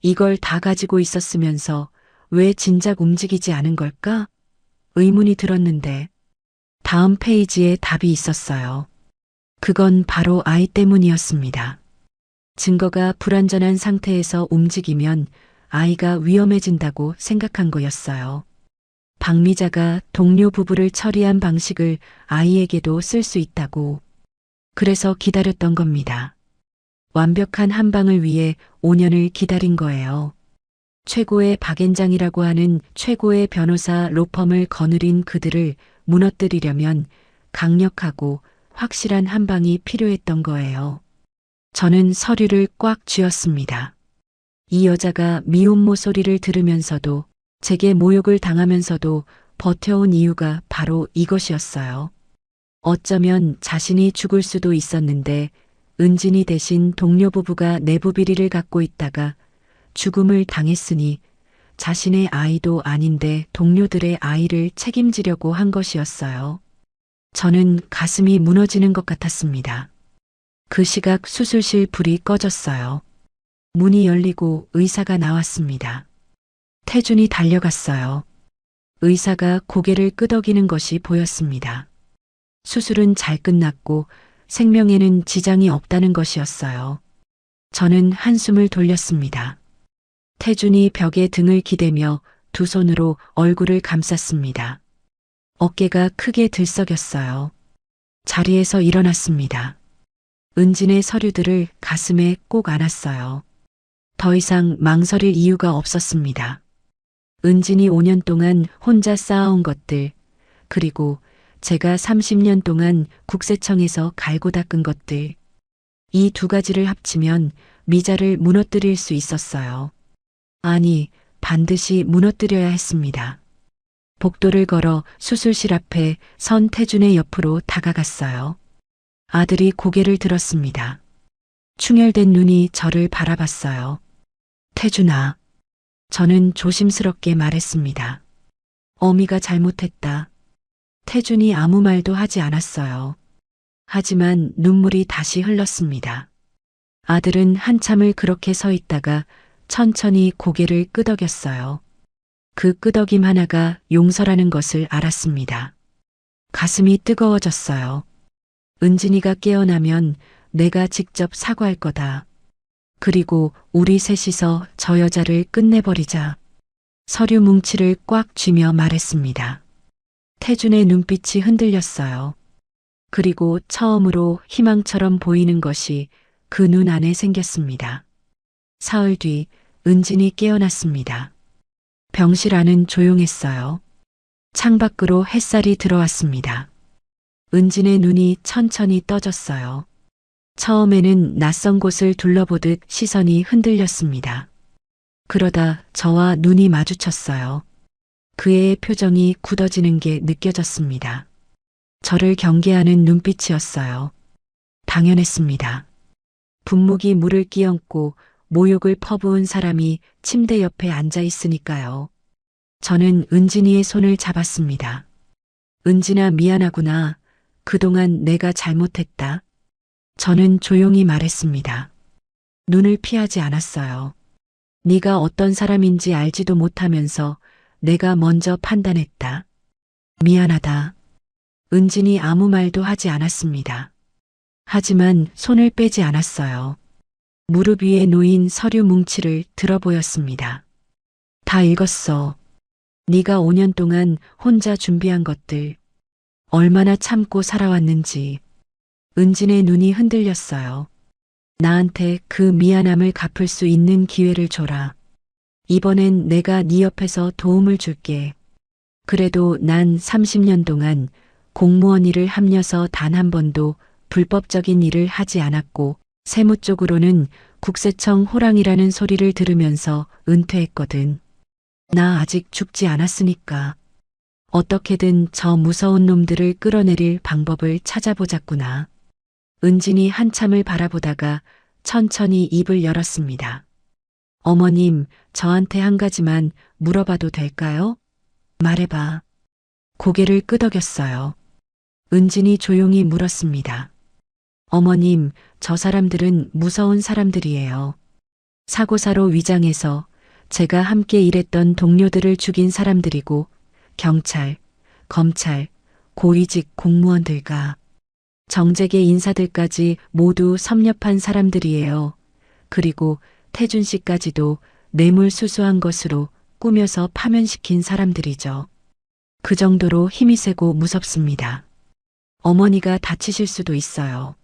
이걸 다 가지고 있었으면서 왜 진작 움직이지 않은 걸까? 의문이 들었는데 다음 페이지에 답이 있었어요. 그건 바로 아이 때문이었습니다. 증거가 불완전한 상태에서 움직이면 아이가 위험해진다고 생각한 거였어요. 박미자가 동료 부부를 처리한 방식을 아이에게도 쓸 수 있다고. 그래서 기다렸던 겁니다. 완벽한 한 방을 위해 5년을 기다린 거예요. 최고의 박앤장이라고 하는 최고의 변호사 로펌을 거느린 그들을 무너뜨리려면 강력하고 확실한 한 방이 필요했던 거예요. 저는 서류를 꽉 쥐었습니다. 이 여자가 미혼모 소리를 들으면서도 제게 모욕을 당하면서도 버텨온 이유가 바로 이것이었어요. 어쩌면 자신이 죽을 수도 있었는데 은진이 대신 동료 부부가 내부 비리를 갖고 있다가 죽음을 당했으니 자신의 아이도 아닌데 동료들의 아이를 책임지려고 한 것이었어요. 저는 가슴이 무너지는 것 같았습니다. 그 시각 수술실 불이 꺼졌어요. 문이 열리고 의사가 나왔습니다. 태준이 달려갔어요. 의사가 고개를 끄덕이는 것이 보였습니다. 수술은 잘 끝났고 생명에는 지장이 없다는 것이었어요. 저는 한숨을 돌렸습니다. 태준이 벽에 등을 기대며 두 손으로 얼굴을 감쌌습니다. 어깨가 크게 들썩였어요. 자리에서 일어났습니다. 은진의 서류들을 가슴에 꼭 안았어요. 더 이상 망설일 이유가 없었습니다. 은진이 5년 동안 혼자 쌓아온 것들, 그리고 제가 30년 동안 국세청에서 갈고 닦은 것들, 이 두 가지를 합치면 미자를 무너뜨릴 수 있었어요. 아니, 반드시 무너뜨려야 했습니다. 복도를 걸어 수술실 앞에 선 태준의 옆으로 다가갔어요. 아들이 고개를 들었습니다. 충혈된 눈이 저를 바라봤어요. 태준아. 저는 조심스럽게 말했습니다. 어미가 잘못했다. 태준이 아무 말도 하지 않았어요. 하지만 눈물이 다시 흘렀습니다. 아들은 한참을 그렇게 서 있다가 천천히 고개를 끄덕였어요. 그 끄덕임 하나가 용서라는 것을 알았습니다. 가슴이 뜨거워졌어요. 은진이가 깨어나면 내가 직접 사과할 거다. 그리고 우리 셋이서 저 여자를 끝내버리자. 서류 뭉치를 꽉 쥐며 말했습니다. 태준의 눈빛이 흔들렸어요. 그리고 처음으로 희망처럼 보이는 것이 그 눈 안에 생겼습니다. 사흘 뒤 은진이 깨어났습니다. 병실 안은 조용했어요. 창밖으로 햇살이 들어왔습니다. 은진의 눈이 천천히 떠졌어요. 처음에는 낯선 곳을 둘러보듯 시선이 흔들렸습니다. 그러다 저와 눈이 마주쳤어요. 그의 표정이 굳어지는 게 느껴졌습니다. 저를 경계하는 눈빛이었어요. 당연했습니다. 분무기 물을 끼얹고 모욕을 퍼부은 사람이 침대 옆에 앉아 있으니까요. 저는 은진이의 손을 잡았습니다. 은진아, 미안하구나. 그동안 내가 잘못했다. 저는 조용히 말했습니다. 눈을 피하지 않았어요. 네가 어떤 사람인지 알지도 못하면서 내가 먼저 판단했다. 미안하다. 은진이 아무 말도 하지 않았습니다. 하지만 손을 빼지 않았어요. 무릎 위에 놓인 서류 뭉치를 들어보였습니다. 다 읽었어. 네가 5년 동안 혼자 준비한 것들. 얼마나 참고 살아왔는지. 은진의 눈이 흔들렸어요. 나한테 그 미안함을 갚을 수 있는 기회를 줘라. 이번엔 내가 네 옆에서 도움을 줄게. 그래도 난 30년 동안 공무원 일을 합려서 단 한 번도 불법적인 일을 하지 않았고 세무 쪽으로는 국세청 호랑이라는 소리를 들으면서 은퇴했거든. 나 아직 죽지 않았으니까. 어떻게든 저 무서운 놈들을 끌어내릴 방법을 찾아보자꾸나. 은진이 한참을 바라보다가 천천히 입을 열었습니다. 어머님, 저한테 한 가지만 물어봐도 될까요? 말해봐. 고개를 끄덕였어요. 은진이 조용히 물었습니다. 어머님, 저 사람들은 무서운 사람들이에요. 사고사로 위장해서 제가 함께 일했던 동료들을 죽인 사람들이고 경찰, 검찰, 고위직 공무원들과 정재계 인사들까지 모두 섭렵한 사람들이에요. 그리고 태준 씨까지도 뇌물수수한 것으로 꾸며서 파면시킨 사람들이죠. 그 정도로 힘이 세고 무섭습니다. 어머니가 다치실 수도 있어요.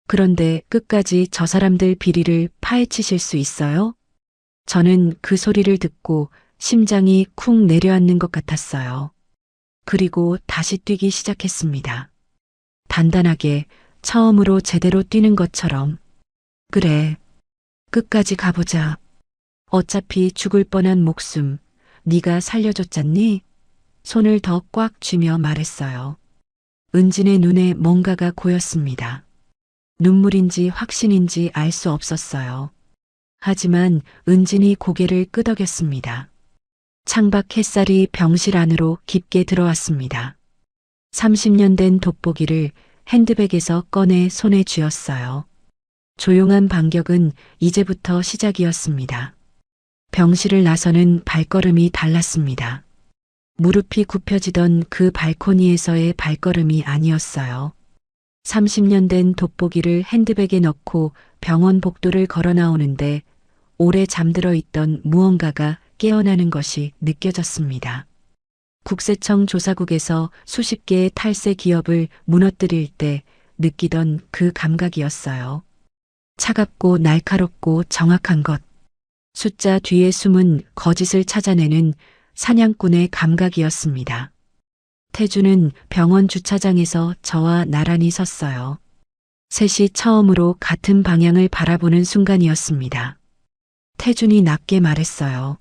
그런데 끝까지 저 사람들 비리를 파헤치실 수 있어요? 저는 그 소리를 듣고 심장이 쿵 내려앉는 것 같았어요. 그리고 다시 뛰기 시작했습니다. 단단하게 처음으로 제대로 뛰는 것처럼. 그래, 끝까지 가보자. 어차피 죽을 뻔한 목숨, 네가 살려줬잖니? 손을 더 꽉 쥐며 말했어요. 은진의 눈에 뭔가가 고였습니다. 눈물인지 확신인지 알 수 없었어요. 하지만 은진이 고개를 끄덕였습니다. 창밖 햇살이 병실 안으로 깊게 들어왔습니다. 30년 된 돋보기를 핸드백에서 꺼내 손에 쥐었어요. 조용한 반격은 이제부터 시작이었습니다. 병실을 나서는 발걸음이 달랐습니다. 무릎이 굽혀지던 그 발코니에서의 발걸음이 아니었어요. 30년 된 돋보기를 핸드백에 넣고 병원 복도를 걸어 나오는데 오래 잠들어 있던 무언가가 깨어나는 것이 느껴졌습니다. 국세청 조사국에서 수십 개의 탈세 기업을 무너뜨릴 때 느끼던 그 감각이었어요. 차갑고 날카롭고 정확한 것. 숫자 뒤에 숨은 거짓을 찾아내는 사냥꾼의 감각이었습니다. 태주는 병원 주차장에서 저와 나란히 섰어요. 셋이 처음으로 같은 방향을 바라보는 순간이었습니다. 태준이 낮게 말했어요.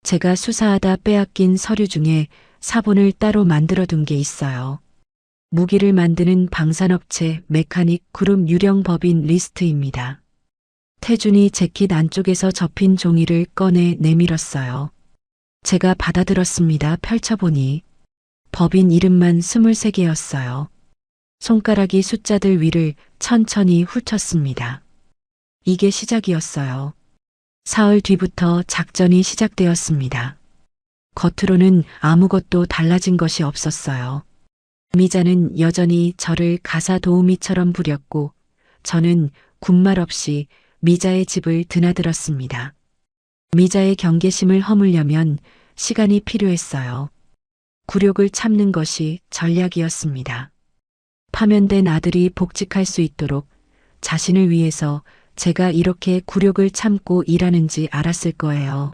제가 수사하다 빼앗긴 서류 중에 사본을 따로 만들어둔 게 있어요. 무기를 만드는 방산업체 메카닉 그룹 유령 법인 리스트입니다. 태준이 재킷 안쪽에서 접힌 종이를 꺼내 내밀었어요. 제가 받아들었습니다. 펼쳐보니 법인 이름만 23개였어요. 손가락이 숫자들 위를 천천히 훑었습니다. 이게 시작이었어요. 사흘 뒤부터 작전이 시작되었습니다. 겉으로는 아무것도 달라진 것이 없었어요. 미자는 여전히 저를 가사 도우미처럼 부렸고 저는 군말 없이 미자의 집을 드나들었습니다. 미자의 경계심을 허물려면 시간이 필요했어요. 굴욕을 참는 것이 전략이었습니다. 파면된 아들이 복직할 수 있도록 자신을 위해서 제가 이렇게 굴욕을 참고 일하는지 알았을 거예요.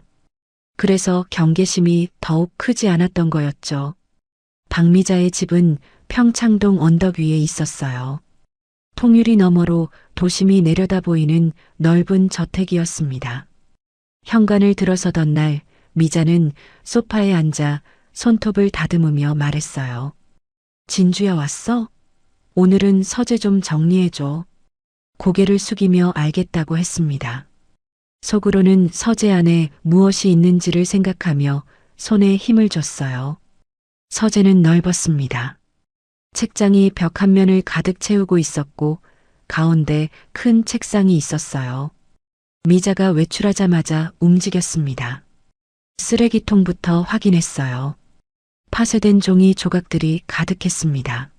그래서 경계심이 더욱 크지 않았던 거였죠. 박미자의 집은 평창동 언덕 위에 있었어요. 통유리 너머로 도심이 내려다 보이는 넓은 저택이었습니다. 현관을 들어서던 날 미자는 소파에 앉아 손톱을 다듬으며 말했어요. 진주야 왔어? 오늘은 서재 좀 정리해줘. 고개를 숙이며 알겠다고 했습니다. 속으로는 서재 안에 무엇이 있는지를 생각하며 손에 힘을 줬어요. 서재는 넓었습니다. 책장이 벽 한 면을 가득 채우고 있었고 가운데 큰 책상이 있었어요. 미자가 외출하자마자 움직였습니다. 쓰레기통부터 확인했어요. 파쇄된 종이 조각들이 가득했습니다.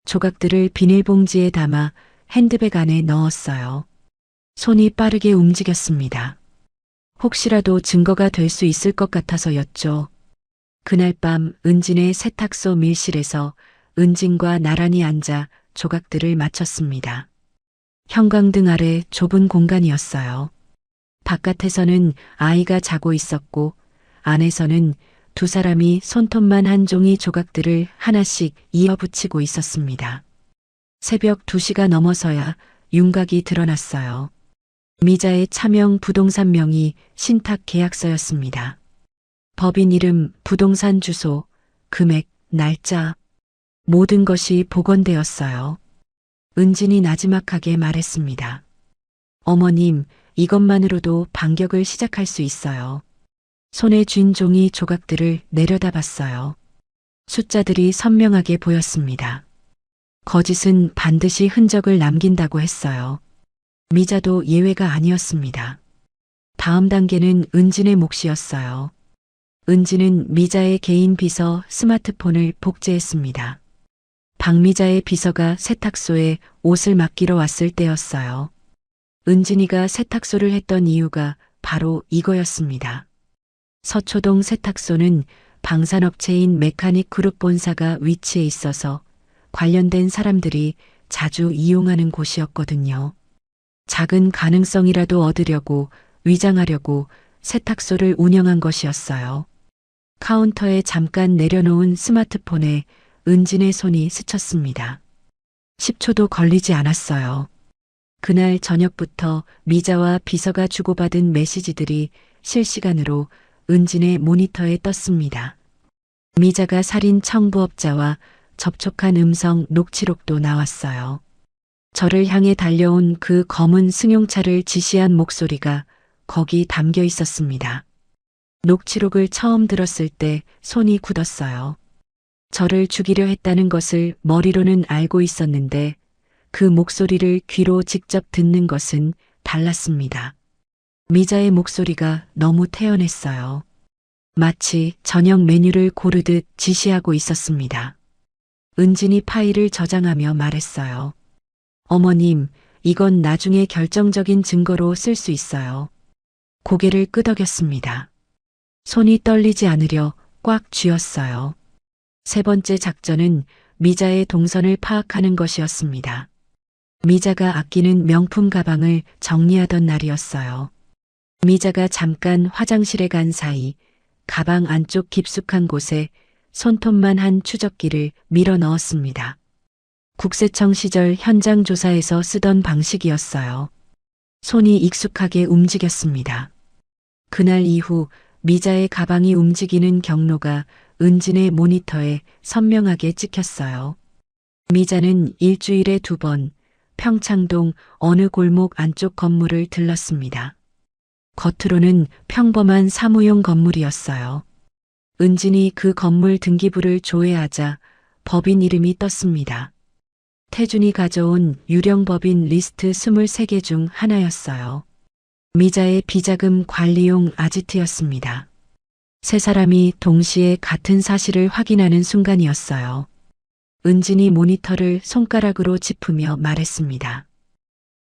조각들을 비닐봉지에 담아 핸드백 안에 넣었어요. 손이 빠르게 움직였습니다. 혹시라도 증거가 될 수 있을 것 같아서였죠. 그날 밤 은진의 세탁소 밀실에서 은진과 나란히 앉아 조각들을 맞췄습니다. 형광등 아래 좁은 공간이었어요. 바깥에서는 아이가 자고 있었고 안에서는 두 사람이 손톱만 한 종이 조각들을 하나씩 이어붙이고 있었습니다. 새벽 2시가 넘어서야 윤곽이 드러났어요. 미자의 차명 부동산명이 신탁 계약서였습니다. 법인 이름, 부동산 주소, 금액, 날짜, 모든 것이 복원되었어요. 은진이 나지막하게 말했습니다. 어머님, 이것만으로도 반격을 시작할 수 있어요. 손에 쥔 종이 조각들을 내려다봤어요. 숫자들이 선명하게 보였습니다. 거짓은 반드시 흔적을 남긴다고 했어요. 미자도 예외가 아니었습니다. 다음 단계는 은진의 몫이었어요. 은진은 미자의 개인 비서 스마트폰을 복제했습니다. 박미자의 비서가 세탁소에 옷을 맡기러 왔을 때였어요. 은진이가 세탁소를 했던 이유가 바로 이거였습니다. 서초동 세탁소는 방산업체인 메카닉 그룹 본사가 위치해 있어서 관련된 사람들이 자주 이용하는 곳이었거든요. 작은 가능성이라도 얻으려고 위장하려고 세탁소를 운영한 것이었어요. 카운터에 잠깐 내려놓은 스마트폰에 은진의 손이 스쳤습니다. 10초도 걸리지 않았어요. 그날 저녁부터 미자와 비서가 주고받은 메시지들이 실시간으로 은진의 모니터에 떴습니다. 미자가 살인 청부업자와 접촉한 음성 녹취록도 나왔어요. 저를 향해 달려온 그 검은 승용차를 지시한 목소리가 거기 담겨 있었습니다. 녹취록을 처음 들었을 때 손이 굳었어요. 저를 죽이려 했다는 것을 머리로는 알고 있었는데 그 목소리를 귀로 직접 듣는 것은 달랐습니다. 미자의 목소리가 너무 태연했어요. 마치 저녁 메뉴를 고르듯 지시하고 있었습니다. 은진이 파일을 저장하며 말했어요. 어머님, 이건 나중에 결정적인 증거로 쓸 수 있어요. 고개를 끄덕였습니다. 손이 떨리지 않으려 꽉 쥐었어요. 세 번째 작전은 미자의 동선을 파악하는 것이었습니다. 미자가 아끼는 명품 가방을 정리하던 날이었어요. 미자가 잠깐 화장실에 간 사이 가방 안쪽 깊숙한 곳에 손톱만 한 추적기를 밀어 넣었습니다. 국세청 시절 현장 조사에서 쓰던 방식이었어요. 손이 익숙하게 움직였습니다. 그날 이후 미자의 가방이 움직이는 경로가 은진의 모니터에 선명하게 찍혔어요. 미자는 일주일에 2번 평창동 어느 골목 안쪽 건물을 들렀습니다. 겉으로는 평범한 사무용 건물이었어요. 은진이 그 건물 등기부를 조회하자 법인 이름이 떴습니다. 태준이 가져온 유령 법인 리스트 23개 중 하나였어요. 미자의 비자금 관리용 아지트였습니다. 세 사람이 동시에 같은 사실을 확인하는 순간이었어요. 은진이 모니터를 손가락으로 짚으며 말했습니다.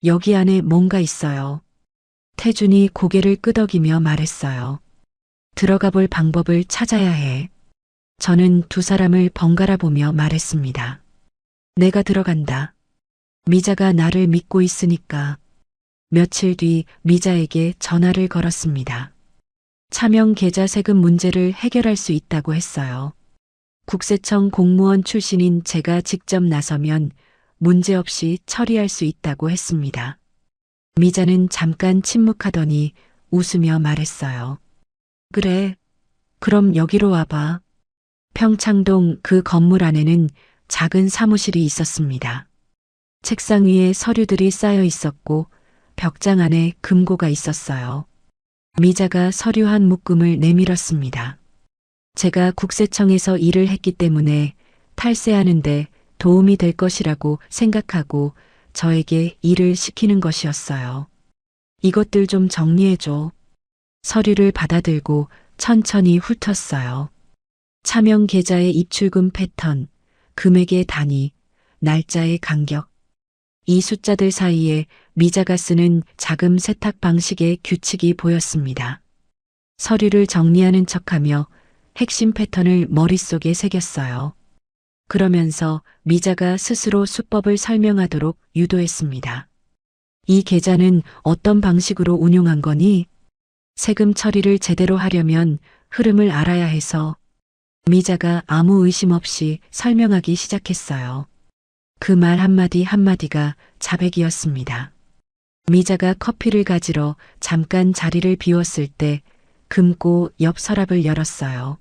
여기 안에 뭔가 있어요. 태준이 고개를 끄덕이며 말했어요. 들어가 볼 방법을 찾아야 해. 저는 두 사람을 번갈아 보며 말했습니다. 내가 들어간다. 미자가 나를 믿고 있으니까. 며칠 뒤 미자에게 전화를 걸었습니다. 차명 계좌 세금 문제를 해결할 수 있다고 했어요. 국세청 공무원 출신인 제가 직접 나서면 문제없이 처리할 수 있다고 했습니다. 미자는 잠깐 침묵하더니 웃으며 말했어요. 그래, 그럼 여기로 와봐. 평창동 그 건물 안에는 작은 사무실이 있었습니다. 책상 위에 서류들이 쌓여 있었고 벽장 안에 금고가 있었어요. 미자가 서류 한 묶음을 내밀었습니다. 제가 국세청에서 일을 했기 때문에 탈세하는데 도움이 될 것이라고 생각하고 저에게 일을 시키는 것이었어요. 이것들 좀 정리해줘. 서류를 받아들고 천천히 훑었어요. 차명 계좌의 입출금 패턴, 금액의 단위, 날짜의 간격. 이 숫자들 사이에 미자가 쓰는 자금 세탁 방식의 규칙이 보였습니다. 서류를 정리하는 척하며 핵심 패턴을 머릿속에 새겼어요. 그러면서 미자가 스스로 수법을 설명하도록 유도했습니다. 이 계좌는 어떤 방식으로 운용한 거니? 세금 처리를 제대로 하려면 흐름을 알아야 해서 미자가 아무 의심 없이 설명하기 시작했어요. 그 말 한마디 한마디가 자백이었습니다. 미자가 커피를 가지러 잠깐 자리를 비웠을 때 금고 옆 서랍을 열었어요.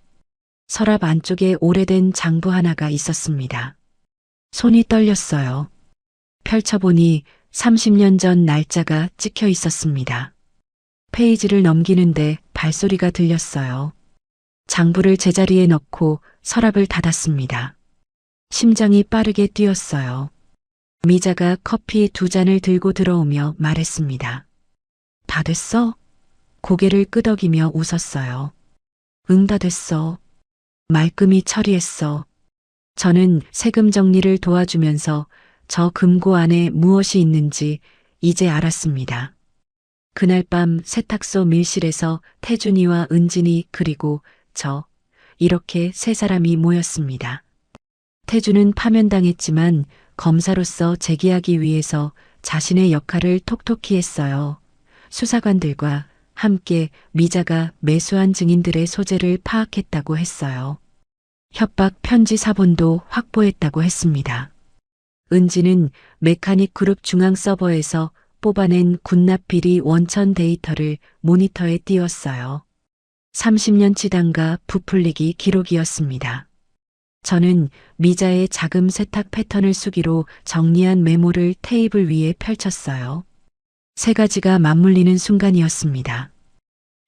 서랍 안쪽에 오래된 장부 하나가 있었습니다. 손이 떨렸어요. 펼쳐보니 30년 전 날짜가 찍혀 있었습니다. 페이지를 넘기는데 발소리가 들렸어요. 장부를 제자리에 넣고 서랍을 닫았습니다. 심장이 빠르게 뛰었어요. 미자가 커피 2잔을 들고 들어오며 말했습니다. 다 됐어? 고개를 끄덕이며 웃었어요. 응, 다 됐어. 말끔히 처리했어. 저는 세금 정리를 도와주면서 저 금고 안에 무엇이 있는지 이제 알았습니다. 그날 밤 세탁소 밀실에서 태준이와 은진이 그리고 저 이렇게 세 사람이 모였습니다. 태준은 파면당했지만 검사로서 재기하기 위해서 자신의 역할을 톡톡히 했어요. 수사관들과 함께 미자가 매수한 증인들의 소재를 파악했다고 했어요. 협박 편지 사본도 확보했다고 했습니다. 은지는 메카닉 그룹 중앙 서버에서 뽑아낸 군납 비리 원천 데이터를 모니터에 띄웠어요. 30년치 단가 부풀리기 기록이었습니다. 저는 미자의 자금 세탁 패턴을 수기로 정리한 메모를 테이블 위에 펼쳤어요. 세 가지가 맞물리는 순간이었습니다.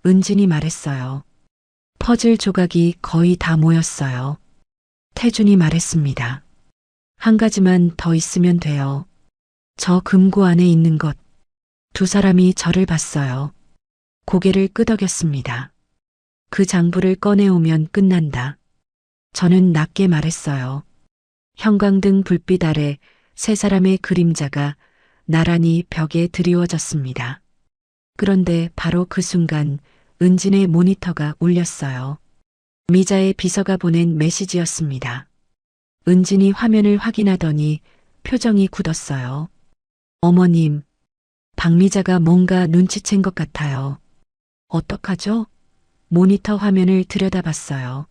은진이 말했어요. 퍼즐 조각이 거의 다 모였어요. 태준이 말했습니다. 한 가지만 더 있으면 돼요. 저 금고 안에 있는 것. 두 사람이 저를 봤어요. 고개를 끄덕였습니다. 그 장부를 꺼내오면 끝난다. 저는 낮게 말했어요. 형광등 불빛 아래 세 사람의 그림자가 나란히 벽에 드리워졌습니다. 그런데 바로 그 순간 은진의 모니터가 울렸어요. 미자의 비서가 보낸 메시지였습니다. 은진이 화면을 확인하더니 표정이 굳었어요. 어머님, 박미자가 뭔가 눈치챈 것 같아요. 어떡하죠? 모니터 화면을 들여다봤어요.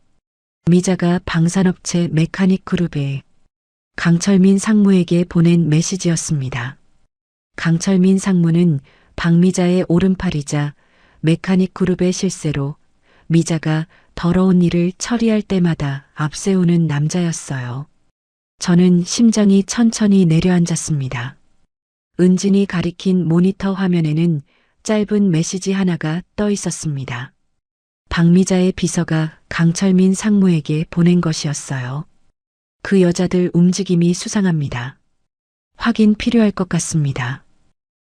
미자가 방산업체 메카닉 그룹에 강철민 상무에게 보낸 메시지였습니다. 강철민 상무는 박미자의 오른팔이자 메카닉 그룹의 실세로 미자가 더러운 일을 처리할 때마다 앞세우는 남자였어요. 저는 심장이 천천히 내려앉았습니다. 은진이 가리킨 모니터 화면에는 짧은 메시지 하나가 떠 있었습니다. 박미자의 비서가 강철민 상무에게 보낸 것이었어요. 그 여자들 움직임이 수상합니다. 확인 필요할 것 같습니다.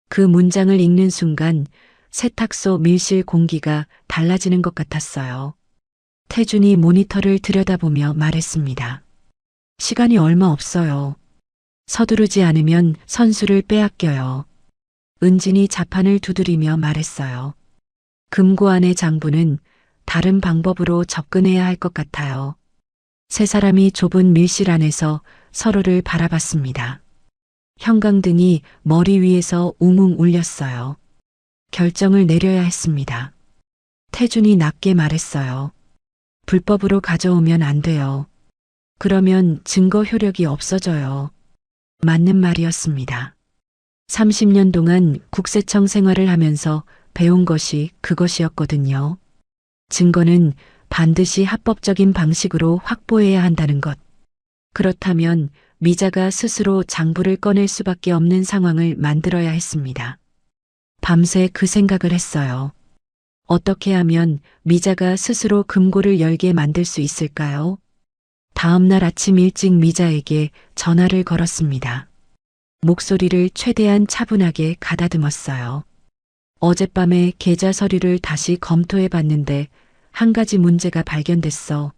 그 문장을 읽는 순간 세탁소 밀실 공기가 달라지는 것 같았어요. 태준이 모니터를 들여다보며 말했습니다. 시간이 얼마 없어요. 서두르지 않으면 선수를 빼앗겨요. 은진이 자판을 두드리며 말했어요. 금고안의 장부는 다른 방법으로 접근해야 할 것 같아요. 세 사람이 좁은 밀실 안에서 서로를 바라봤습니다. 형광등이 머리 위에서 웅웅 울렸어요. 결정을 내려야 했습니다. 태준이 낮게 말했어요. 불법으로 가져오면 안 돼요. 그러면 증거 효력이 없어져요. 맞는 말이었습니다. 30년 동안 국세청 생활을 하면서 배운 것이 그것이었거든요. 증거는 반드시 합법적인 방식으로 확보해야 한다는 것. 그렇다면 미자가 스스로 장부를 꺼낼 수밖에 없는 상황을 만들어야 했습니다. 밤새 그 생각을 했어요. 어떻게 하면 미자가 스스로 금고를 열게 만들 수 있을까요? 다음 날 아침 일찍 미자에게 전화를 걸었습니다. 목소리를 최대한 차분하게 가다듬었어요. 어젯밤에 계좌 서류를 다시 검토해 봤는데 한 가지 문제가 발견됐어.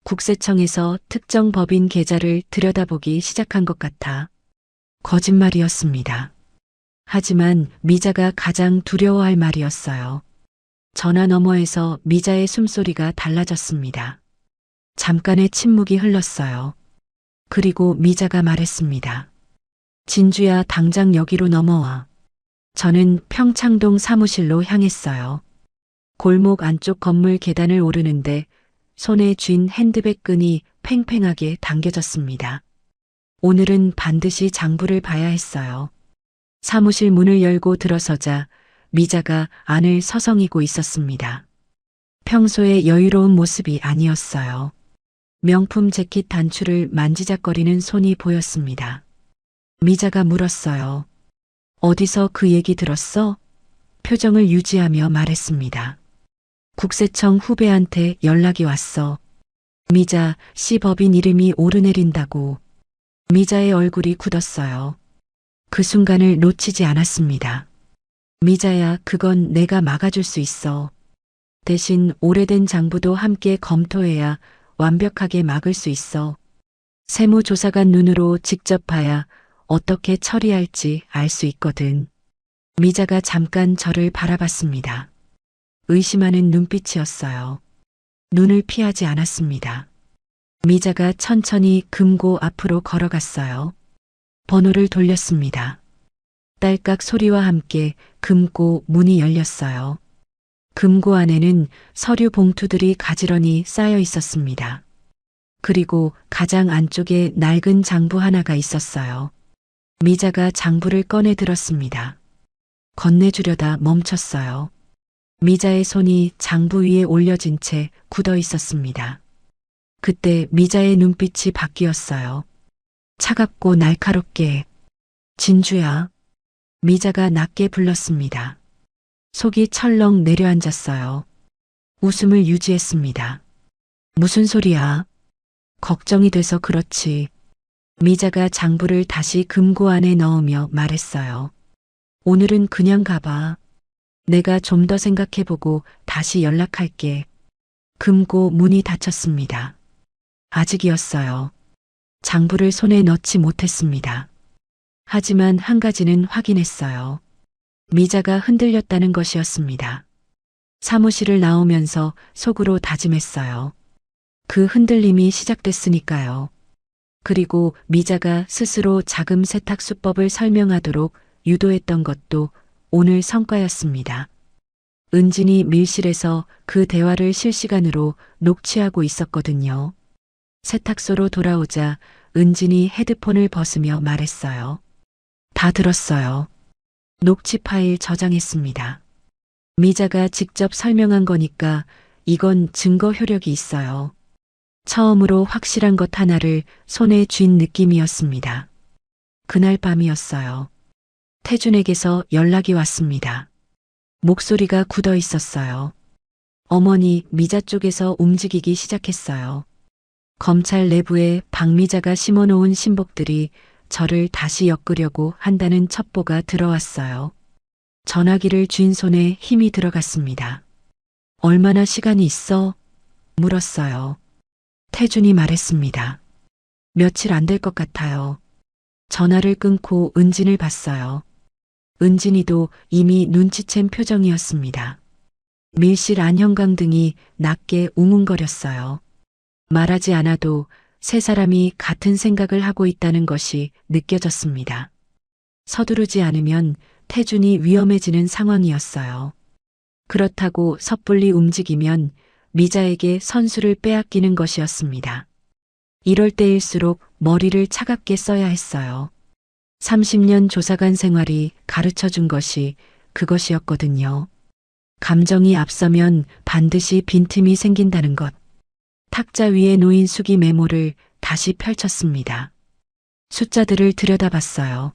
국세청에서 특정 법인 계좌를 들여다보기 시작한 것 같아. 거짓말이었습니다. 하지만 미자가 가장 두려워할 말이었어요. 전화 너머에서 미자의 숨소리가 달라졌습니다. 잠깐의 침묵이 흘렀어요. 그리고 미자가 말했습니다. 진주야, 당장 여기로 넘어와. 저는 평창동 사무실로 향했어요. 골목 안쪽 건물 계단을 오르는데 손에 쥔 핸드백 끈이 팽팽하게 당겨졌습니다. 오늘은 반드시 장부를 봐야 했어요. 사무실 문을 열고 들어서자 미자가 안을 서성이고 있었습니다. 평소의 여유로운 모습이 아니었어요. 명품 재킷 단추를 만지작거리는 손이 보였습니다. 미자가 물었어요. 어디서 그 얘기 들었어? 표정을 유지하며 말했습니다. 국세청 후배한테 연락이 왔어. 미자 씨 법인 이름이 오르내린다고. 미자의 얼굴이 굳었어요. 그 순간을 놓치지 않았습니다. 미자야, 그건 내가 막아줄 수 있어. 대신 오래된 장부도 함께 검토해야 완벽하게 막을 수 있어. 세무조사관 눈으로 직접 봐야 어떻게 처리할지 알 수 있거든. 미자가 잠깐 저를 바라봤습니다. 의심하는 눈빛이었어요. 눈을 피하지 않았습니다. 미자가 천천히 금고 앞으로 걸어갔어요. 번호를 돌렸습니다. 딸깍 소리와 함께 금고 문이 열렸어요. 금고 안에는 서류 봉투들이 가지런히 쌓여 있었습니다. 그리고 가장 안쪽에 낡은 장부 하나가 있었어요. 미자가 장부를 꺼내 들었습니다. 건네주려다 멈췄어요. 미자의 손이 장부 위에 올려진 채 굳어 있었습니다. 그때 미자의 눈빛이 바뀌었어요. 차갑고 날카롭게. 진주야. 미자가 낮게 불렀습니다. 속이 철렁 내려앉았어요. 웃음을 유지했습니다. 무슨 소리야? 걱정이 돼서 그렇지. 미자가 장부를 다시 금고 안에 넣으며 말했어요. 오늘은 그냥 가봐. 내가 좀 더 생각해보고 다시 연락할게. 금고 문이 닫혔습니다. 아직이었어요. 장부를 손에 넣지 못했습니다. 하지만 한 가지는 확인했어요. 미자가 흔들렸다는 것이었습니다. 사무실을 나오면서 속으로 다짐했어요. 그 흔들림이 시작됐으니까요. 그리고 미자가 스스로 자금 세탁 수법을 설명하도록 유도했던 것도 오늘 성과였습니다. 은진이 밀실에서 그 대화를 실시간으로 녹취하고 있었거든요. 세탁소로 돌아오자 은진이 헤드폰을 벗으며 말했어요. 다 들었어요. 녹취 파일 저장했습니다. 미자가 직접 설명한 거니까 이건 증거 효력이 있어요. 처음으로 확실한 것 하나를 손에 쥔 느낌이었습니다. 그날 밤이었어요. 태준에게서 연락이 왔습니다. 목소리가 굳어 있었어요. 어머니, 미자 쪽에서 움직이기 시작했어요. 검찰 내부에 박미자가 심어놓은 신복들이 저를 다시 엮으려고 한다는 첩보가 들어왔어요. 전화기를 쥔 손에 힘이 들어갔습니다. 얼마나 시간이 있어? 물었어요. 태준이 말했습니다. 며칠 안 될 것 같아요. 전화를 끊고 은진을 봤어요. 은진이도 이미 눈치챈 표정이었습니다. 밀실 안형광등이 낮게 웅웅거렸어요. 말하지 않아도 세 사람이 같은 생각을 하고 있다는 것이 느껴졌습니다. 서두르지 않으면 태준이 위험해지는 상황이었어요. 그렇다고 섣불리 움직이면 미자에게 선수를 빼앗기는 것이었습니다. 이럴 때일수록 머리를 차갑게 써야 했어요. 30년 조사관 생활이 가르쳐 준 것이 그것이었거든요. 감정이 앞서면 반드시 빈틈이 생긴다는 것. 탁자 위에 놓인 수기 메모를 다시 펼쳤습니다. 숫자들을 들여다봤어요.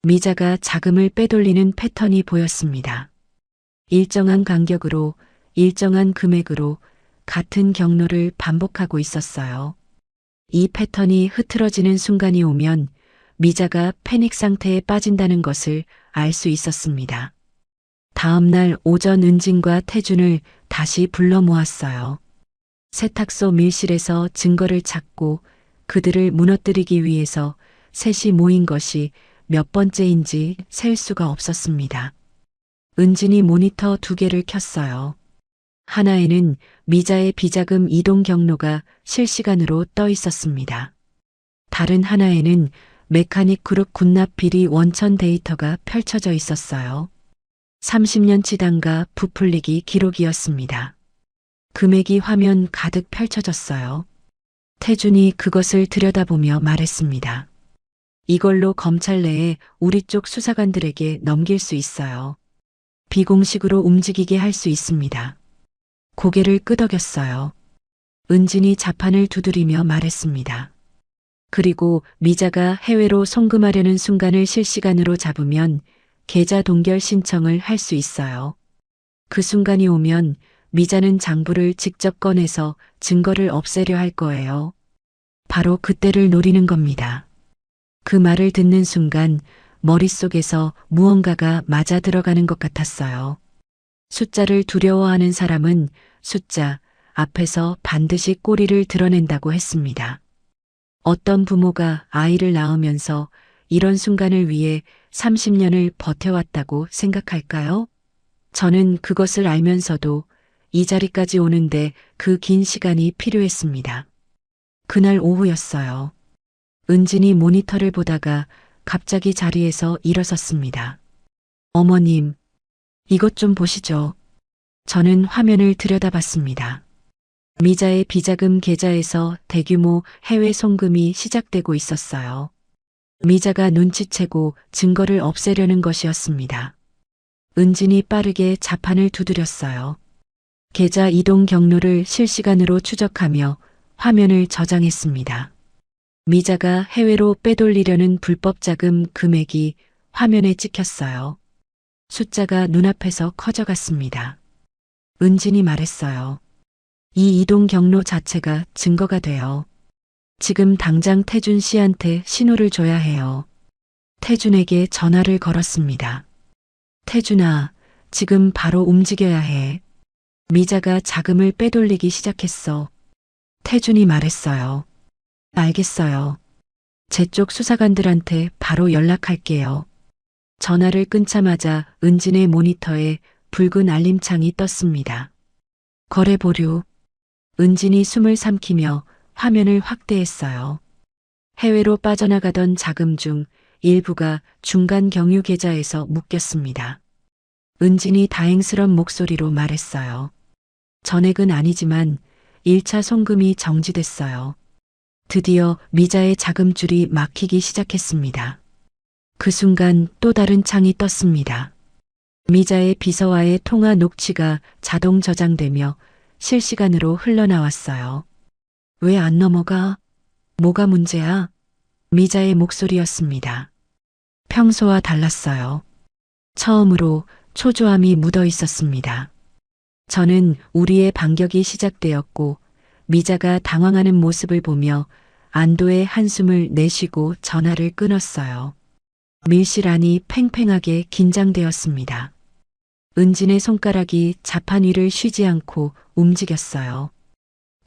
미자가 자금을 빼돌리는 패턴이 보였습니다. 일정한 간격으로, 일정한 금액으로 같은 경로를 반복하고 있었어요. 이 패턴이 흐트러지는 순간이 오면 미자가 패닉 상태에 빠진다는 것을 알 수 있었습니다. 다음 날 오전 은진과 태준을 다시 불러 모았어요. 세탁소 밀실에서 증거를 찾고 그들을 무너뜨리기 위해서 셋이 모인 것이 몇 번째인지 셀 수가 없었습니다. 은진이 모니터 2개를 켰어요. 하나에는 미자의 비자금 이동 경로가 실시간으로 떠 있었습니다. 다른 하나에는 메카닉 그룹 군납 비리 원천 데이터가 펼쳐져 있었어요. 30년치 단가 부풀리기 기록이었습니다. 금액이 화면 가득 펼쳐졌어요. 태준이 그것을 들여다보며 말했습니다. 이걸로 검찰 내에 우리 쪽 수사관들에게 넘길 수 있어요. 비공식으로 움직이게 할 수 있습니다. 고개를 끄덕였어요. 은진이 자판을 두드리며 말했습니다. 그리고 미자가 해외로 송금하려는 순간을 실시간으로 잡으면 계좌 동결 신청을 할 수 있어요. 그 순간이 오면 미자는 장부를 직접 꺼내서 증거를 없애려 할 거예요. 바로 그때를 노리는 겁니다. 그 말을 듣는 순간 머릿속에서 무언가가 맞아 들어가는 것 같았어요. 숫자를 두려워하는 사람은 숫자 앞에서 반드시 꼬리를 드러낸다고 했습니다. 어떤 부모가 아이를 낳으면서 이런 순간을 위해 30년을 버텨왔다고 생각할까요? 저는 그것을 알면서도 이 자리까지 오는데 그 긴 시간이 필요했습니다. 그날 오후였어요. 은진이 모니터를 보다가 갑자기 자리에서 일어섰습니다. 어머님, 이것 좀 보시죠. 저는 화면을 들여다봤습니다. 미자의 비자금 계좌에서 대규모 해외 송금이 시작되고 있었어요. 미자가 눈치채고 증거를 없애려는 것이었습니다. 은진이 빠르게 자판을 두드렸어요. 계좌 이동 경로를 실시간으로 추적하며 화면을 저장했습니다. 미자가 해외로 빼돌리려는 불법 자금 금액이 화면에 찍혔어요. 숫자가 눈앞에서 커져갔습니다. 은진이 말했어요. 이 이동 경로 자체가 증거가 돼요. 지금 당장 태준 씨한테 신호를 줘야 해요. 태준에게 전화를 걸었습니다. 태준아, 지금 바로 움직여야 해. 미자가 자금을 빼돌리기 시작했어. 태준이 말했어요. 알겠어요. 제 쪽 수사관들한테 바로 연락할게요. 전화를 끊자마자 은진의 모니터에 붉은 알림창이 떴습니다. 거래 보류. 은진이 숨을 삼키며 화면을 확대했어요. 해외로 빠져나가던 자금 중 일부가 중간 경유 계좌에서 묶였습니다. 은진이 다행스런 목소리로 말했어요. 전액은 아니지만 1차 송금이 정지됐어요. 드디어 미자의 자금줄이 막히기 시작했습니다. 그 순간 또 다른 창이 떴습니다. 미자의 비서와의 통화 녹취가 자동 저장되며 실시간으로 흘러나왔어요. 왜 안 넘어가? 뭐가 문제야? 미자의 목소리였습니다. 평소와 달랐어요. 처음으로 초조함이 묻어 있었습니다. 저는 우리의 반격이 시작되었고 미자가 당황하는 모습을 보며 안도의 한숨을 내쉬고 전화를 끊었어요. 밀실 안이 팽팽하게 긴장되었습니다. 은진의 손가락이 자판 위를 쉬지 않고 움직였어요.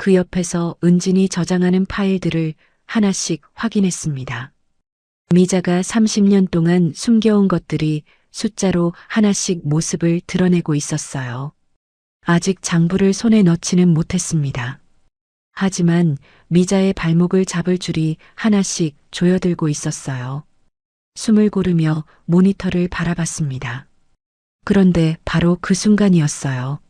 그 옆에서 은진이 저장하는 파일들을 하나씩 확인했습니다. 미자가 30년 동안 숨겨온 것들이 숫자로 하나씩 모습을 드러내고 있었어요. 아직 장부를 손에 넣지는 못했습니다. 하지만 미자의 발목을 잡을 줄이 하나씩 조여들고 있었어요. 숨을 고르며 모니터를 바라봤습니다. 그런데 바로 그 순간이었어요.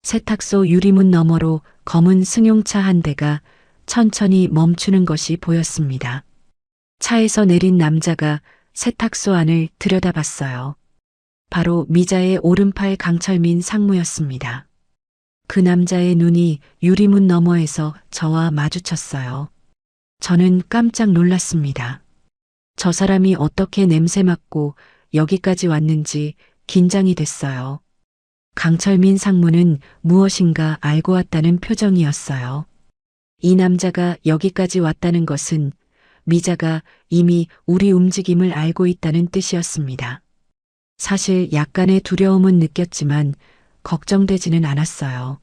세탁소 유리문 너머로 검은 승용차 한 대가 천천히 멈추는 것이 보였습니다. 차에서 내린 남자가 세탁소 안을 들여다봤어요. 바로 미자의 오른팔 강철민 상무였습니다. 그 남자의 눈이 유리문 너머에서 저와 마주쳤어요. 저는 깜짝 놀랐습니다. 저 사람이 어떻게 냄새 맡고 여기까지 왔는지 긴장이 됐어요. 강철민 상무는 무엇인가 알고 왔다는 표정이었어요. 이 남자가 여기까지 왔다는 것은 미자가 이미 우리 움직임을 알고 있다는 뜻이었습니다. 사실 약간의 두려움은 느꼈지만 걱정되지는 않았어요.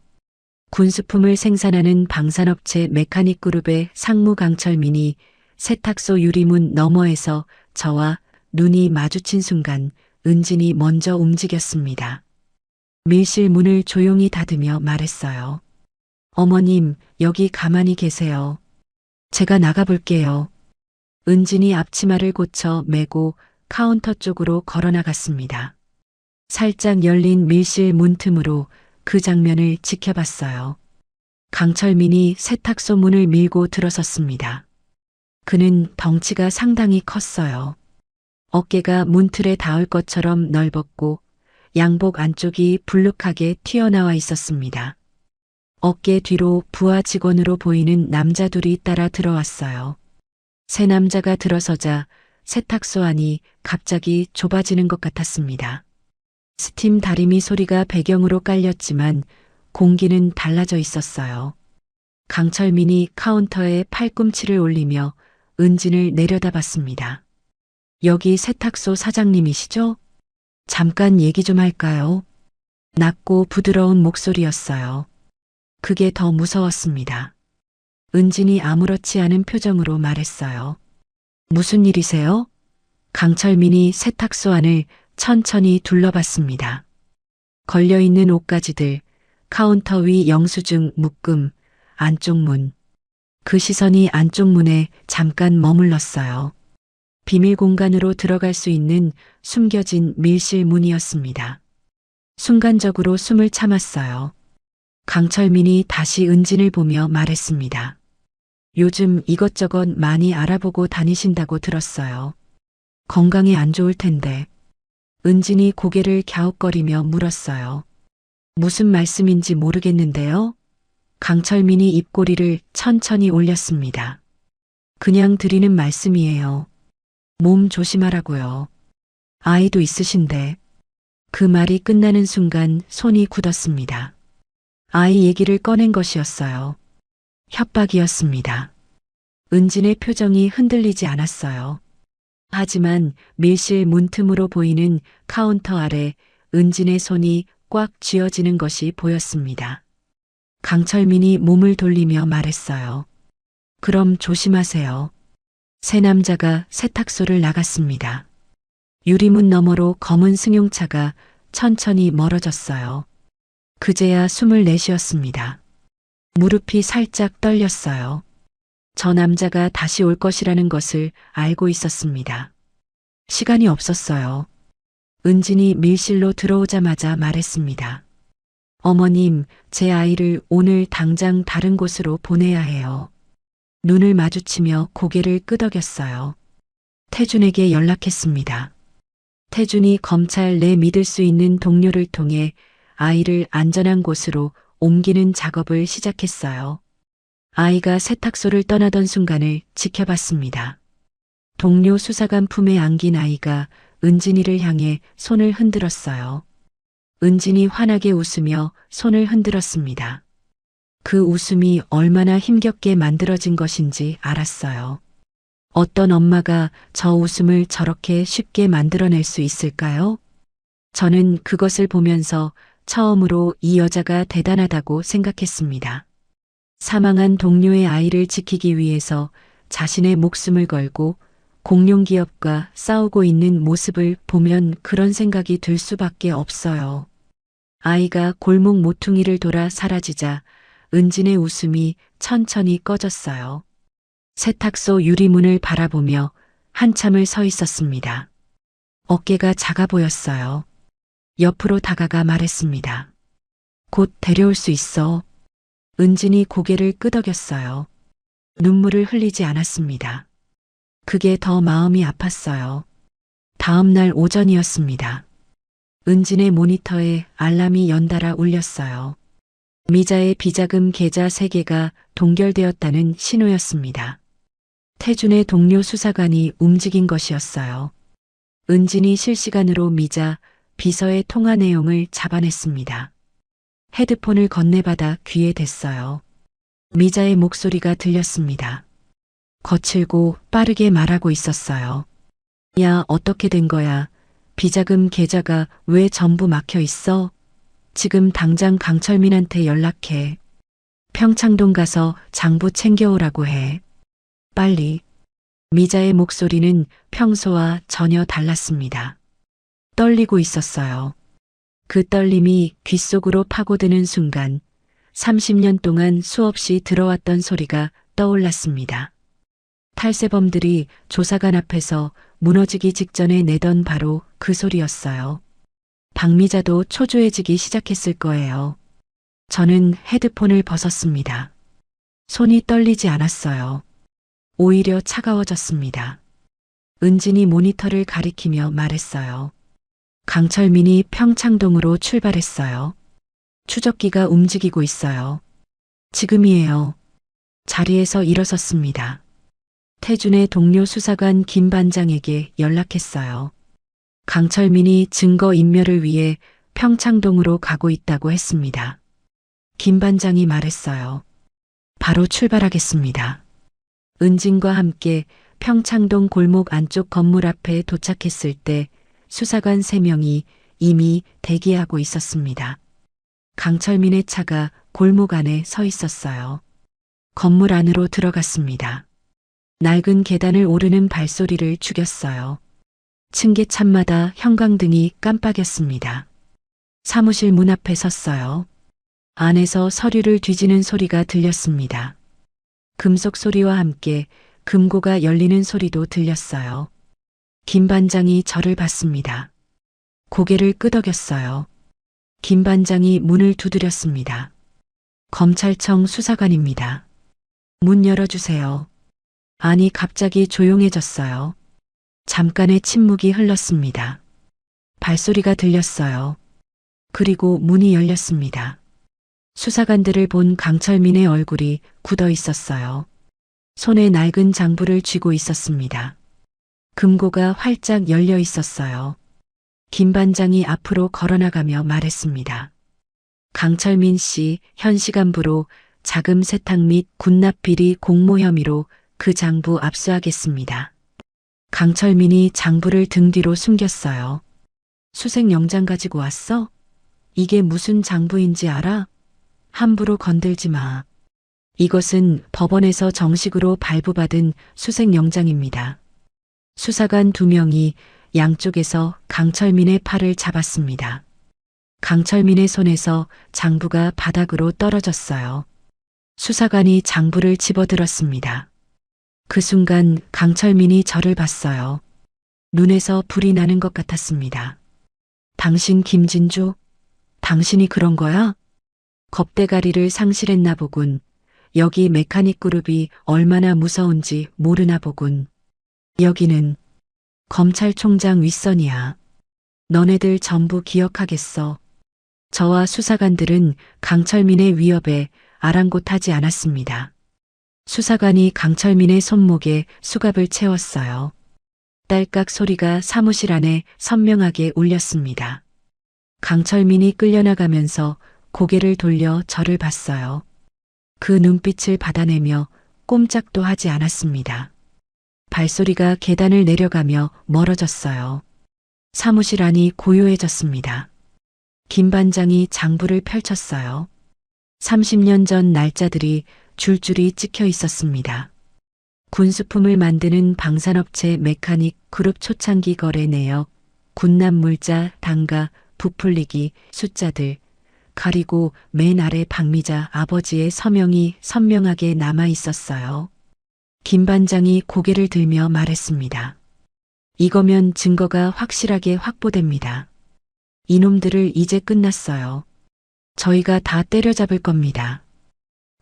군수품을 생산하는 방산업체 메카닉 그룹의 상무 강철민이 세탁소 유리문 너머에서 저와 눈이 마주친 순간 은진이 먼저 움직였습니다. 밀실 문을 조용히 닫으며 말했어요. 어머님, 여기 가만히 계세요. 제가 나가볼게요. 은진이 앞치마를 고쳐 메고 카운터 쪽으로 걸어나갔습니다. 살짝 열린 밀실 문틈으로 그 장면을 지켜봤어요. 강철민이 세탁소 문을 밀고 들어섰습니다. 그는 덩치가 상당히 컸어요. 어깨가 문틀에 닿을 것처럼 넓었고 양복 안쪽이 불룩하게 튀어나와 있었습니다. 어깨 뒤로 부하 직원으로 보이는 남자 둘이 따라 들어왔어요. 세 남자가 들어서자 세탁소 안이 갑자기 좁아지는 것 같았습니다. 스팀 다리미 소리가 배경으로 깔렸지만 공기는 달라져 있었어요. 강철민이 카운터에 팔꿈치를 올리며 은진을 내려다봤습니다. 여기 세탁소 사장님이시죠? 잠깐 얘기 좀 할까요? 낮고 부드러운 목소리였어요. 그게 더 무서웠습니다. 은진이 아무렇지 않은 표정으로 말했어요. 무슨 일이세요? 강철민이 세탁소 안을 천천히 둘러봤습니다. 걸려있는 옷가지들, 카운터 위 영수증 묶음, 안쪽 문. 그 시선이 안쪽 문에 잠깐 머물렀어요. 비밀 공간으로 들어갈 수 있는 숨겨진 밀실 문이었습니다. 순간적으로 숨을 참았어요. 강철민이 다시 은진을 보며 말했습니다. 요즘 이것저것 많이 알아보고 다니신다고 들었어요. 건강에 안 좋을 텐데. 은진이 고개를 갸웃거리며 물었어요. 무슨 말씀인지 모르겠는데요. 강철민이 입꼬리를 천천히 올렸습니다. 그냥 드리는 말씀이에요. 몸 조심하라고요. 아이도 있으신데. 그 말이 끝나는 순간 손이 굳었습니다. 아이 얘기를 꺼낸 것이었어요. 협박이었습니다. 은진의 표정이 흔들리지 않았어요. 하지만 밀실 문틈으로 보이는 카운터 아래 은진의 손이 꽉 쥐어지는 것이 보였습니다. 강철민이 몸을 돌리며 말했어요. 그럼 조심하세요. 세 남자가 세탁소를 나갔습니다. 유리문 너머로 검은 승용차가 천천히 멀어졌어요. 그제야 숨을 내쉬었습니다. 무릎이 살짝 떨렸어요. 저 남자가 다시 올 것이라는 것을 알고 있었습니다. 시간이 없었어요. 은진이 밀실로 들어오자마자 말했습니다. 어머님, 제 아이를 오늘 당장 다른 곳으로 보내야 해요. 눈을 마주치며 고개를 끄덕였어요. 태준에게 연락했습니다. 태준이 검찰 내 믿을 수 있는 동료를 통해 아이를 안전한 곳으로 옮기는 작업을 시작했어요. 아이가 세탁소를 떠나던 순간을 지켜봤습니다. 동료 수사관 품에 안긴 아이가 은진이를 향해 손을 흔들었어요. 은진이 환하게 웃으며 손을 흔들었습니다. 그 웃음이 얼마나 힘겹게 만들어진 것인지 알았어요. 어떤 엄마가 저 웃음을 저렇게 쉽게 만들어낼 수 있을까요? 저는 그것을 보면서 처음으로 이 여자가 대단하다고 생각했습니다. 사망한 동료의 아이를 지키기 위해서 자신의 목숨을 걸고 공룡기업과 싸우고 있는 모습을 보면 그런 생각이 들 수밖에 없어요. 아이가 골목 모퉁이를 돌아 사라지자 은진의 웃음이 천천히 꺼졌어요. 세탁소 유리문을 바라보며 한참을 서 있었습니다. 어깨가 작아 보였어요. 옆으로 다가가 말했습니다. 곧 데려올 수 있어. 은진이 고개를 끄덕였어요. 눈물을 흘리지 않았습니다. 그게 더 마음이 아팠어요. 다음 날 오전이었습니다. 은진의 모니터에 알람이 연달아 울렸어요. 미자의 비자금 계좌 3개가 동결되었다는 신호였습니다. 태준의 동료 수사관이 움직인 것이었어요. 은진이 실시간으로 미자, 비서의 통화 내용을 잡아냈습니다. 헤드폰을 건네받아 귀에 댔어요. 미자의 목소리가 들렸습니다. 거칠고 빠르게 말하고 있었어요. 야, 어떻게 된 거야? 비자금 계좌가 왜 전부 막혀 있어? 지금 당장 강철민한테 연락해. 평창동 가서 장부 챙겨오라고 해. 빨리. 미자의 목소리는 평소와 전혀 달랐습니다. 떨리고 있었어요. 그 떨림이 귓속으로 파고드는 순간 30년 동안 수없이 들어왔던 소리가 떠올랐습니다. 탈세범들이 조사관 앞에서 무너지기 직전에 내던 바로 그 소리였어요. 박미자도 초조해지기 시작했을 거예요. 저는 헤드폰을 벗었습니다. 손이 떨리지 않았어요. 오히려 차가워졌습니다. 은진이 모니터를 가리키며 말했어요. 강철민이 평창동으로 출발했어요. 추적기가 움직이고 있어요. 지금이에요. 자리에서 일어섰습니다. 태준의 동료 수사관 김 반장에게 연락했어요. 강철민이 증거 인멸을 위해 평창동으로 가고 있다고 했습니다. 김 반장이 말했어요. 바로 출발하겠습니다. 은진과 함께 평창동 골목 안쪽 건물 앞에 도착했을 때 수사관 3명이 이미 대기하고 있었습니다. 강철민의 차가 골목 안에 서 있었어요. 건물 안으로 들어갔습니다. 낡은 계단을 오르는 발소리를 죽였어요. 층계참마다 형광등이 깜빡였습니다. 사무실 문 앞에 섰어요. 안에서 서류를 뒤지는 소리가 들렸습니다. 금속 소리와 함께 금고가 열리는 소리도 들렸어요. 김 반장이 저를 봤습니다. 고개를 끄덕였어요. 김 반장이 문을 두드렸습니다. 검찰청 수사관입니다. 문 열어주세요. 안이 갑자기 조용해졌어요. 잠깐의 침묵이 흘렀습니다. 발소리가 들렸어요. 그리고 문이 열렸습니다. 수사관들을 본 강철민의 얼굴이 굳어 있었어요. 손에 낡은 장부를 쥐고 있었습니다. 금고가 활짝 열려 있었어요. 김 반장이 앞으로 걸어나가며 말했습니다. 강철민 씨 현 시간부로 자금 세탁 및 군납 비리 공모 혐의로 그 장부 압수하겠습니다. 강철민이 장부를 등 뒤로 숨겼어요. 수색 영장 가지고 왔어? 이게 무슨 장부인지 알아? 함부로 건들지 마. 이것은 법원에서 정식으로 발부받은 수색 영장입니다. 수사관 2명이 양쪽에서 강철민의 팔을 잡았습니다. 강철민의 손에서 장부가 바닥으로 떨어졌어요. 수사관이 장부를 집어들었습니다. 그 순간 강철민이 저를 봤어요. 눈에서 불이 나는 것 같았습니다. 당신 김진주? 당신이 그런 거야? 겁대가리를 상실했나 보군. 여기 메카닉 그룹이 얼마나 무서운지 모르나 보군. 여기는 검찰총장 윗선이야. 너네들 전부 기억하겠어. 저와 수사관들은 강철민의 위협에 아랑곳하지 않았습니다. 수사관이 강철민의 손목에 수갑을 채웠어요. 딸깍 소리가 사무실 안에 선명하게 울렸습니다. 강철민이 끌려나가면서 고개를 돌려 저를 봤어요. 그 눈빛을 받아내며 꼼짝도 하지 않았습니다. 발소리가 계단을 내려가며 멀어졌어요. 사무실 안이 고요해졌습니다. 김 반장이 장부를 펼쳤어요. 30년 전 날짜들이 줄줄이 찍혀 있었습니다. 군수품을 만드는 방산업체 메카닉 그룹 초창기 거래 내역, 군납 물자, 단가, 부풀리기, 숫자들, 그리고 맨 아래 박미자 아버지의 서명이 선명하게 남아 있었어요. 김 반장이 고개를 들며 말했습니다. 이거면 증거가 확실하게 확보됩니다. 이놈들을 이제 끝났어요. 저희가 다 때려잡을 겁니다.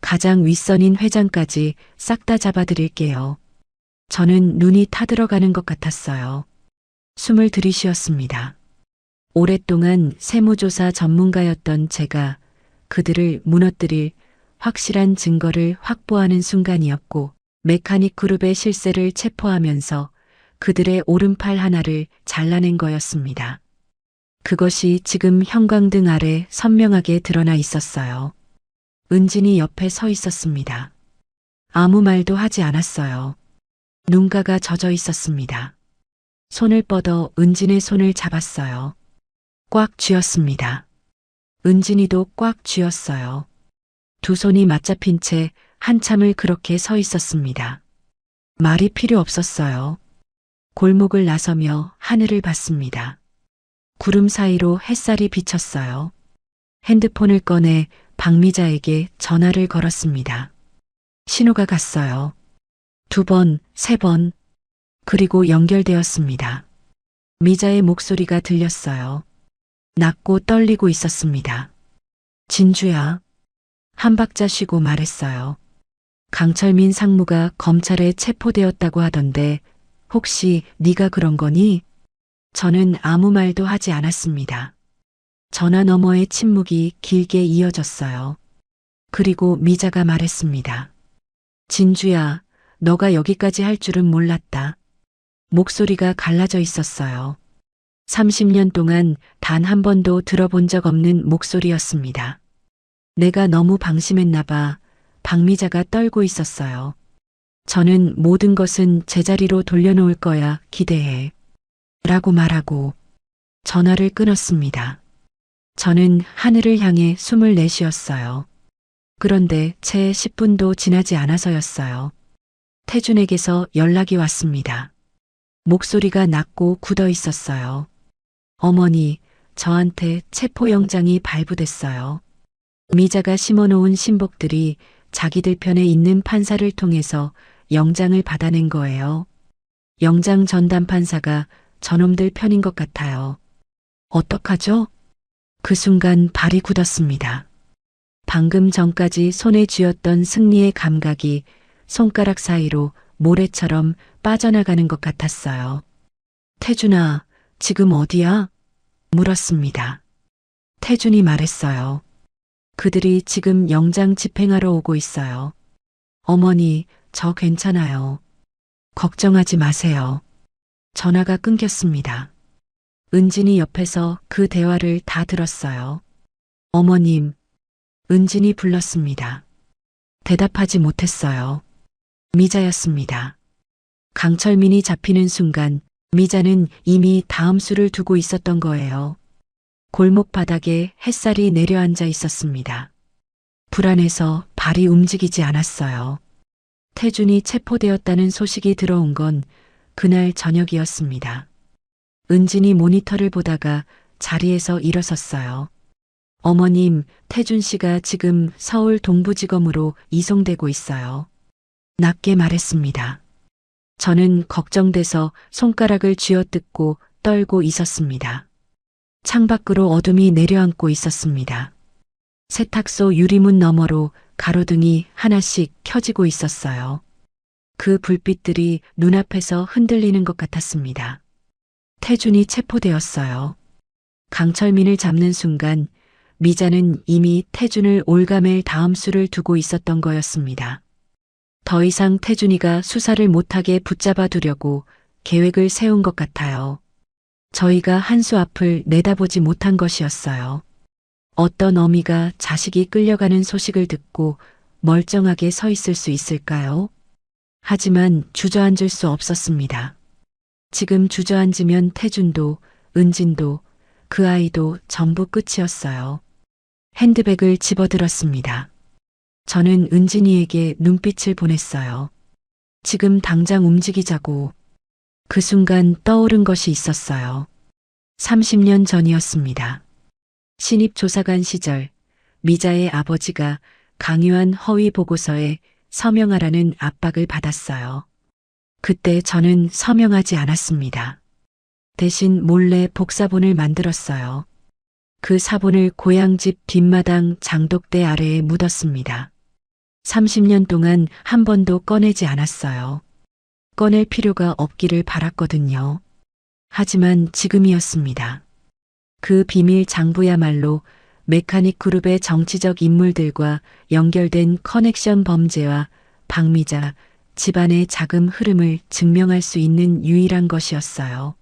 가장 윗선인 회장까지 싹 다 잡아드릴게요. 저는 눈이 타들어가는 것 같았어요. 숨을 들이쉬었습니다. 오랫동안 세무조사 전문가였던 제가 그들을 무너뜨릴 확실한 증거를 확보하는 순간이었고, 메카닉 그룹의 실세를 체포하면서 그들의 오른팔 하나를 잘라낸 거였습니다. 그것이 지금 형광등 아래 선명하게 드러나 있었어요. 은진이 옆에 서 있었습니다. 아무 말도 하지 않았어요. 눈가가 젖어 있었습니다. 손을 뻗어 은진의 손을 잡았어요. 꽉 쥐었습니다. 은진이도 꽉 쥐었어요. 두 손이 맞잡힌 채 한참을 그렇게 서 있었습니다. 말이 필요 없었어요. 골목을 나서며 하늘을 봤습니다. 구름 사이로 햇살이 비쳤어요. 핸드폰을 꺼내 박미자에게 전화를 걸었습니다. 신호가 갔어요. 2번, 3번, 그리고 연결되었습니다. 미자의 목소리가 들렸어요. 낮고 떨리고 있었습니다. 진주야. 한 박자 쉬고 말했어요. 강철민 상무가 검찰에 체포되었다고 하던데 혹시 네가 그런 거니? 저는 아무 말도 하지 않았습니다. 전화 너머의 침묵이 길게 이어졌어요. 그리고 미자가 말했습니다. 진주야, 너가 여기까지 할 줄은 몰랐다. 목소리가 갈라져 있었어요. 30년 동안 단 한 번도 들어본 적 없는 목소리였습니다. 내가 너무 방심했나 봐. 박미자가 떨고 있었어요. 저는 모든 것은 제자리로 돌려놓을 거야, 기대해. 라고 말하고 전화를 끊었습니다. 저는 하늘을 향해 숨을 내쉬었어요. 그런데 채 10분도 지나지 않아서였어요. 태준에게서 연락이 왔습니다. 목소리가 낮고 굳어 있었어요. 어머니, 저한테 체포영장이 발부됐어요. 미자가 심어놓은 신복들이 자기들 편에 있는 판사를 통해서 영장을 받아낸 거예요. 영장 전담 판사가 저놈들 편인 것 같아요. 어떡하죠? 그 순간 발이 굳었습니다. 방금 전까지 손에 쥐었던 승리의 감각이 손가락 사이로 모래처럼 빠져나가는 것 같았어요. 태준아, 지금 어디야? 물었습니다. 태준이 말했어요. 그들이 지금 영장 집행하러 오고 있어요. 어머니, 저 괜찮아요. 걱정하지 마세요. 전화가 끊겼습니다. 은진이 옆에서 그 대화를 다 들었어요. 어머님, 은진이 불렀습니다. 대답하지 못했어요. 미자였습니다. 강철민이 잡히는 순간 미자는 이미 다음 수를 두고 있었던 거예요. 골목 바닥에 햇살이 내려앉아 있었습니다. 불안해서 발이 움직이지 않았어요. 태준이 체포되었다는 소식이 들어온 건 그날 저녁이었습니다. 은진이 모니터를 보다가 자리에서 일어섰어요. 어머님, 태준 씨가 지금 서울 동부지검으로 이송되고 있어요. 낮게 말했습니다. 저는 걱정돼서 손가락을 쥐어뜯고 떨고 있었습니다. 창밖으로 어둠이 내려앉고 있었습니다. 세탁소 유리문 너머로 가로등이 하나씩 켜지고 있었어요. 그 불빛들이 눈앞에서 흔들리는 것 같았습니다. 태준이 체포되었어요. 강철민을 잡는 순간 미자는 이미 태준을 올가맬 다음 수를 두고 있었던 거였습니다. 더 이상 태준이가 수사를 못하게 붙잡아 두려고 계획을 세운 것 같아요. 저희가 한수 앞을 내다보지 못한 것이었어요. 어떤 어미가 자식이 끌려가는 소식을 듣고 멀쩡하게 서 있을 수 있을까요? 하지만 주저앉을 수 없었습니다. 지금 주저앉으면 태준도, 은진도, 그 아이도 전부 끝이었어요. 핸드백을 집어들었습니다. 저는 은진이에게 눈빛을 보냈어요. 지금 당장 움직이자고. 그 순간 떠오른 것이 있었어요. 30년 전이었습니다. 신입조사관 시절 미자의 아버지가 강요한 허위 보고서에 서명하라는 압박을 받았어요. 그때 저는 서명하지 않았습니다. 대신 몰래 복사본을 만들었어요. 그 사본을 고향집 뒷마당 장독대 아래에 묻었습니다. 30년 동안 한 번도 꺼내지 않았어요. 꺼낼 필요가 없기를 바랐거든요. 하지만 지금이었습니다. 그 비밀 장부야말로 메카닉 그룹의 정치적 인물들과 연결된 커넥션 범죄와 박미자 집안의 자금 흐름을 증명할 수 있는 유일한 것이었어요.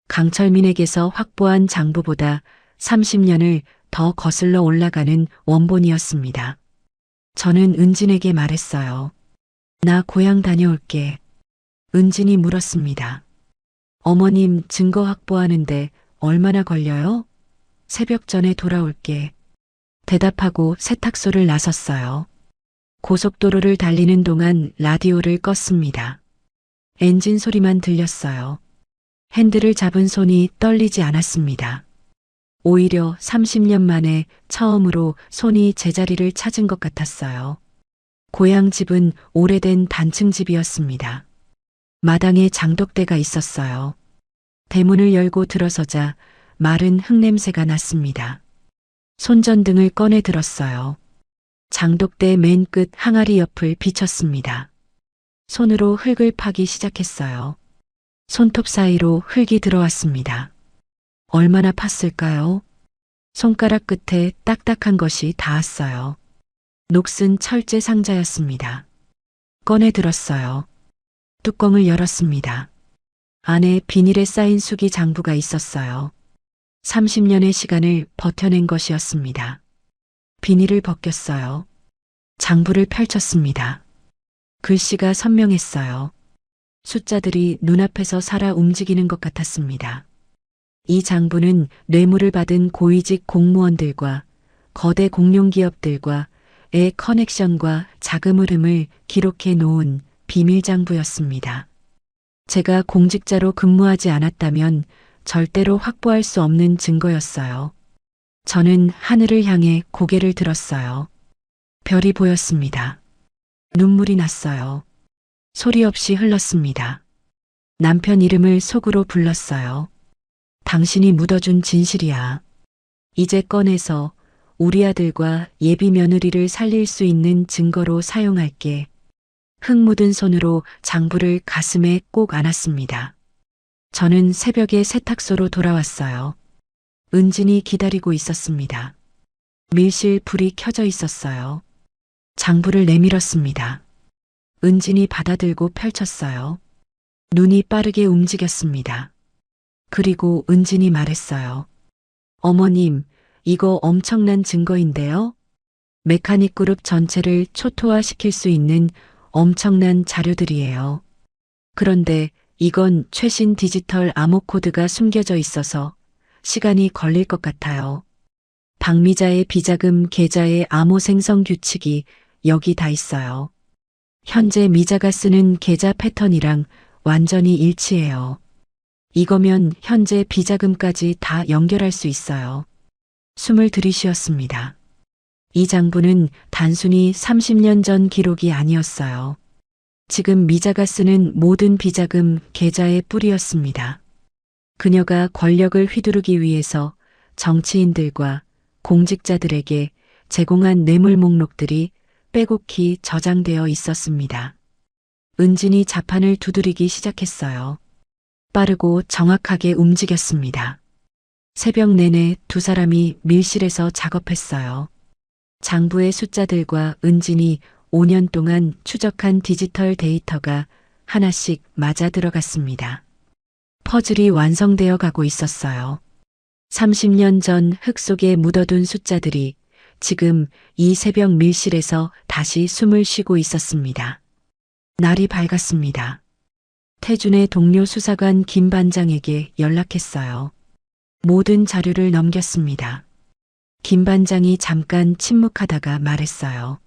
강철민에게서 확보한 장부보다 30년을 더 거슬러 올라가는 원본이었습니다. 저는 은진에게 말했어요. 나 고향 다녀올게. 은진이 물었습니다. 어머님 증거 확보하는데 얼마나 걸려요? 새벽 전에 돌아올게. 대답하고 세탁소를 나섰어요. 고속도로를 달리는 동안 라디오를 껐습니다. 엔진 소리만 들렸어요. 핸들을 잡은 손이 떨리지 않았습니다. 오히려 30년 만에 처음으로 손이 제자리를 찾은 것 같았어요. 고향 집은 오래된 단층 집이었습니다. 마당에 장독대가 있었어요. 대문을 열고 들어서자 마른 흙냄새가 났습니다. 손전등을 꺼내 들었어요. 장독대 맨 끝 항아리 옆을 비쳤습니다. 손으로 흙을 파기 시작했어요. 손톱 사이로 흙이 들어왔습니다. 얼마나 팠을까요? 손가락 끝에 딱딱한 것이 닿았어요. 녹슨 철제 상자였습니다. 꺼내 들었어요. 뚜껑을 열었습니다. 안에 비닐에 쌓인 수기 장부가 있었어요. 30년의 시간을 버텨낸 것이었습니다. 비닐을 벗겼어요. 장부를 펼쳤습니다. 글씨가 선명했어요. 숫자들이 눈앞에서 살아 움직이는 것 같았습니다. 이 장부는 뇌물을 받은 고위직 공무원들과 거대 공룡기업들과의 커넥션과 자금 흐름을 기록해 놓은 비밀 장부였습니다. 제가 공직자로 근무하지 않았다면 절대로 확보할 수 없는 증거였어요. 저는 하늘을 향해 고개를 들었어요. 별이 보였습니다. 눈물이 났어요. 소리 없이 흘렀습니다. 남편 이름을 속으로 불렀어요. 당신이 묻어준 진실이야. 이제 꺼내서 우리 아들과 예비 며느리를 살릴 수 있는 증거로 사용할게. 흙 묻은 손으로 장부를 가슴에 꼭 안았습니다. 저는 새벽에 세탁소로 돌아왔어요. 은진이 기다리고 있었습니다. 밀실 불이 켜져 있었어요. 장부를 내밀었습니다. 은진이 받아들고 펼쳤어요. 눈이 빠르게 움직였습니다. 그리고 은진이 말했어요. 어머님, 이거 엄청난 증거인데요? 메카닉 그룹 전체를 초토화시킬 수 있는 엄청난 자료들이에요. 그런데 이건 최신 디지털 암호 코드가 숨겨져 있어서 시간이 걸릴 것 같아요. 박미자의 비자금 계좌의 암호 생성 규칙이 여기 다 있어요. 현재 미자가 쓰는 계좌 패턴이랑 완전히 일치해요. 이거면 현재 비자금까지 다 연결할 수 있어요. 숨을 들이쉬었습니다. 이 장부는 단순히 30년 전 기록이 아니었어요. 지금 미자가 쓰는 모든 비자금 계좌의 뿌리였습니다. 그녀가 권력을 휘두르기 위해서 정치인들과 공직자들에게 제공한 뇌물 목록들이 빼곡히 저장되어 있었습니다. 은진이 자판을 두드리기 시작했어요. 빠르고 정확하게 움직였습니다. 새벽 내내 두 사람이 밀실에서 작업했어요. 장부의 숫자들과 은진이 5년 동안 추적한 디지털 데이터가 하나씩 맞아 들어갔습니다. 퍼즐이 완성되어 가고 있었어요. 30년 전 흙 속에 묻어둔 숫자들이 지금 이 새벽 밀실에서 다시 숨을 쉬고 있었습니다. 날이 밝았습니다. 태준의 동료 수사관 김 반장에게 연락했어요. 모든 자료를 넘겼습니다. 김 반장이 잠깐 침묵하다가 말했어요.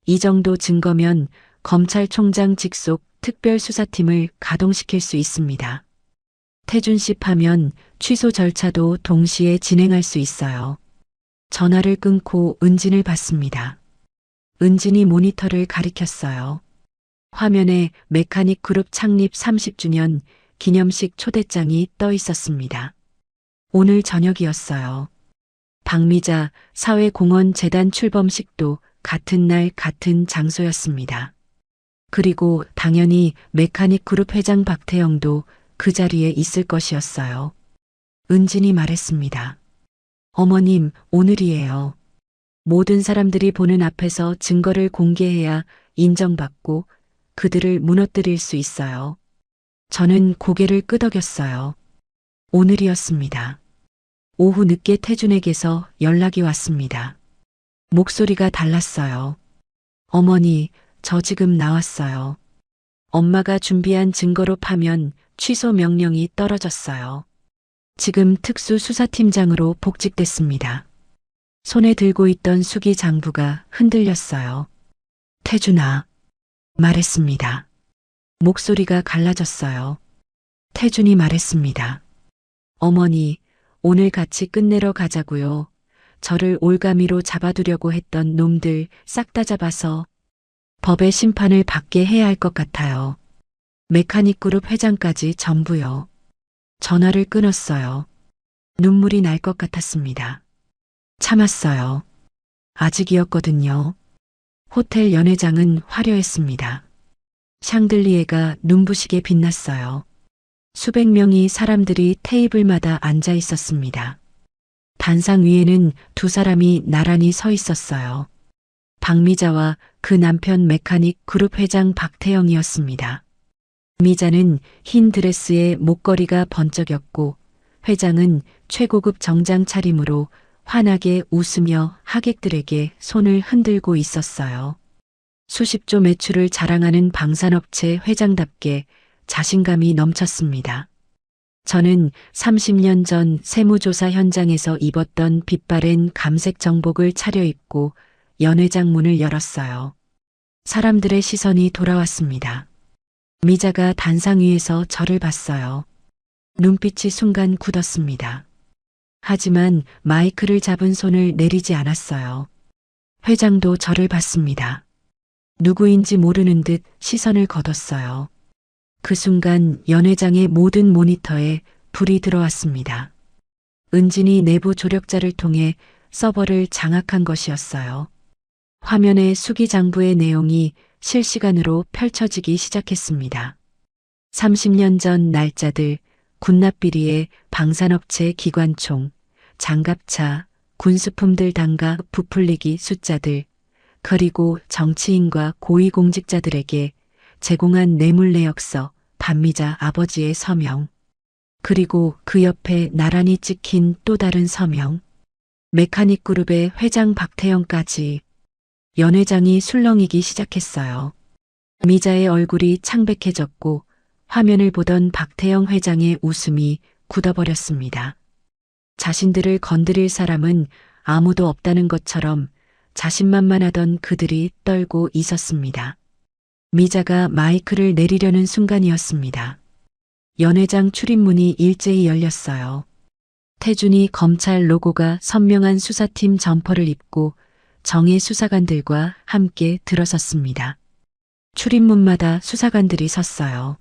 이 정도 증거면 검찰총장 직속 특별수사팀을 가동시킬 수 있습니다. 태준 씨 파면 취소 절차도 동시에 진행할 수 있어요. 전화를 끊고 은진을 봤습니다. 은진이 모니터를 가리켰어요. 화면에 메카닉 그룹 창립 30주년 기념식 초대장이 떠 있었습니다. 오늘 저녁이었어요. 박미자 사회공헌 재단 출범식도 같은 날 같은 장소였습니다. 그리고 당연히 메카닉 그룹 회장 박태영도 그 자리에 있을 것이었어요. 은진이 말했습니다. 어머님, 오늘이에요. 모든 사람들이 보는 앞에서 증거를 공개해야 인정받고 그들을 무너뜨릴 수 있어요. 저는 고개를 끄덕였어요. 오늘이었습니다. 오후 늦게 태준에게서 연락이 왔습니다. 목소리가 달랐어요. 어머니, 저 지금 나왔어요. 엄마가 준비한 증거로 파면 취소 명령이 떨어졌어요. 지금 특수수사팀장으로 복직됐습니다. 손에 들고 있던 수기 장부가 흔들렸어요. 태준아, 말했습니다. 목소리가 갈라졌어요. 태준이 말했습니다. 어머니, 오늘 같이 끝내러 가자고요. 저를 올가미로 잡아두려고 했던 놈들 싹 다 잡아서 법의 심판을 받게 해야 할 것 같아요. 메카닉 그룹 회장까지 전부요. 전화를 끊었어요. 눈물이 날 것 같았습니다. 참았어요. 아직이었거든요. 호텔 연회장은 화려했습니다. 샹들리에가 눈부시게 빛났어요. 수백 명의 사람들이 테이블마다 앉아 있었습니다. 단상 위에는 두 사람이 나란히 서 있었어요. 박미자와 그 남편 메카닉 그룹 회장 박태영이었습니다. 미자는 흰 드레스에 목걸이가 번쩍였고 회장은 최고급 정장 차림으로 환하게 웃으며 하객들에게 손을 흔들고 있었어요. 수십조 매출을 자랑하는 방산업체 회장답게 자신감이 넘쳤습니다. 저는 30년 전 세무조사 현장에서 입었던 빛바랜 감색 정복을 차려입고 연회장 문을 열었어요. 사람들의 시선이 돌아왔습니다. 미자가 단상 위에서 저를 봤어요. 눈빛이 순간 굳었습니다. 하지만 마이크를 잡은 손을 내리지 않았어요. 회장도 저를 봤습니다. 누구인지 모르는 듯 시선을 거뒀어요. 그 순간 연회장의 모든 모니터에 불이 들어왔습니다. 은진이 내부 조력자를 통해 서버를 장악한 것이었어요. 화면에 수기장부의 내용이 실시간으로 펼쳐지기 시작했습니다. 30년 전 날짜들, 군납비리에 방산업체 기관총, 장갑차, 군수품들 단가 부풀리기 숫자들, 그리고 정치인과 고위공직자들에게 제공한 뇌물 내역서, 반미자 아버지의 서명, 그리고 그 옆에 나란히 찍힌 또 다른 서명, 메카닉 그룹의 회장 박태영까지. 연회장이 술렁이기 시작했어요. 미자의 얼굴이 창백해졌고 화면을 보던 박태영 회장의 웃음이 굳어버렸습니다. 자신들을 건드릴 사람은 아무도 없다는 것처럼 자신만만하던 그들이 떨고 있었습니다. 미자가 마이크를 내리려는 순간이었습니다. 연회장 출입문이 일제히 열렸어요. 태준이 검찰 로고가 선명한 수사팀 점퍼를 입고 정예 수사관들과 함께 들어섰습니다. 출입문마다 수사관들이 섰어요.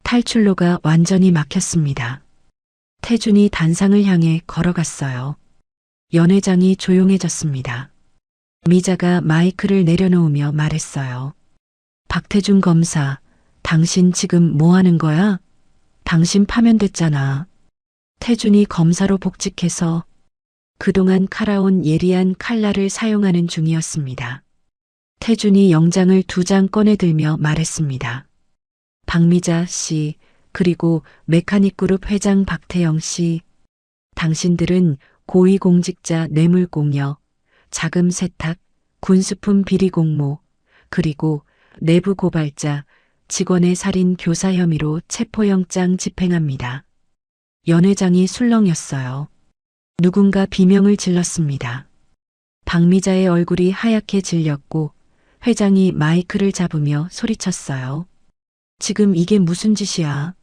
탈출로가 완전히 막혔습니다. 태준이 단상을 향해 걸어갔어요. 연회장이 조용해졌습니다. 미자가 마이크를 내려놓으며 말했어요. 박태준 검사, 당신 지금 뭐 하는 거야? 당신 파면됐잖아. 태준이 검사로 복직해서 그동안 칼아온 예리한 칼날을 사용하는 중이었습니다. 태준이 영장을 2장 꺼내들며 말했습니다. 박미자 씨, 그리고 메카닉그룹 회장 박태영 씨, 당신들은 고위공직자 뇌물공여, 자금 세탁, 군수품 비리 공모, 그리고 내부 고발자, 직원의 살인 교사 혐의로 체포영장 집행합니다. 연 회장이 술렁였어요. 누군가 비명을 질렀습니다. 박미자의 얼굴이 하얗게 질렸고 회장이 마이크를 잡으며 소리쳤어요. 지금 이게 무슨 짓이야?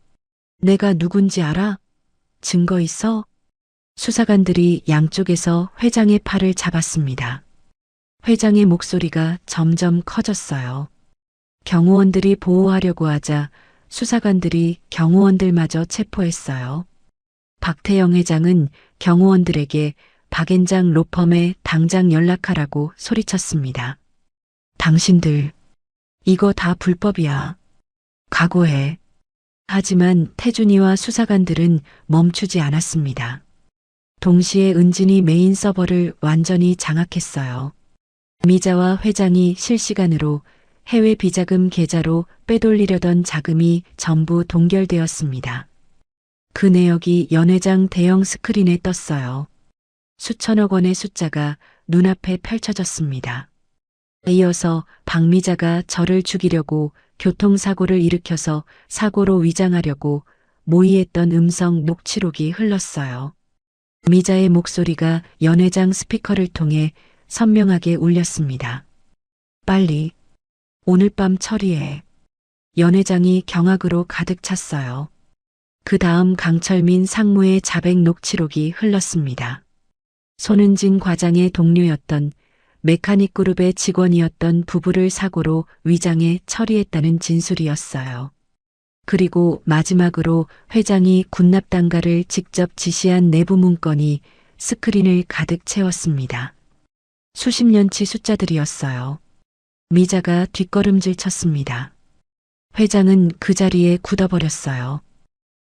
내가 누군지 알아? 증거 있어? 수사관들이 양쪽에서 회장의 팔을 잡았습니다. 회장의 목소리가 점점 커졌어요. 경호원들이 보호하려고 하자 수사관들이 경호원들마저 체포했어요. 박태영 회장은 경호원들에게 박앤장 로펌에 당장 연락하라고 소리쳤습니다. 당신들, 이거 다 불법이야. 각오해. 하지만 태준이와 수사관들은 멈추지 않았습니다. 동시에 은진이 메인 서버를 완전히 장악했어요. 미자와 회장이 실시간으로 해외 비자금 계좌로 빼돌리려던 자금이 전부 동결되었습니다. 그 내역이 연 회장 대형 스크린에 떴어요. 수천억 원의 숫자가 눈앞에 펼쳐졌습니다. 이어서 박미자가 저를 죽이려고 교통사고를 일으켜서 사고로 위장하려고 모의했던 음성 녹취록이 흘렀어요. 미자의 목소리가 연 회장 스피커를 통해 선명하게 울렸습니다. 빨리, 오늘 밤 처리해. 연 회장이 경악으로 가득 찼어요. 그 다음 강철민 상무의 자백 녹취록이 흘렀습니다. 손은진 과장의 동료였던 메카닉그룹의 직원이었던 부부를 사고로 위장해 처리했다는 진술이었어요. 그리고 마지막으로 회장이 군납단가를 직접 지시한 내부 문건이 스크린을 가득 채웠습니다. 수십 년치 숫자들이었어요. 미자가 뒷걸음질 쳤습니다. 회장은 그 자리에 굳어버렸어요.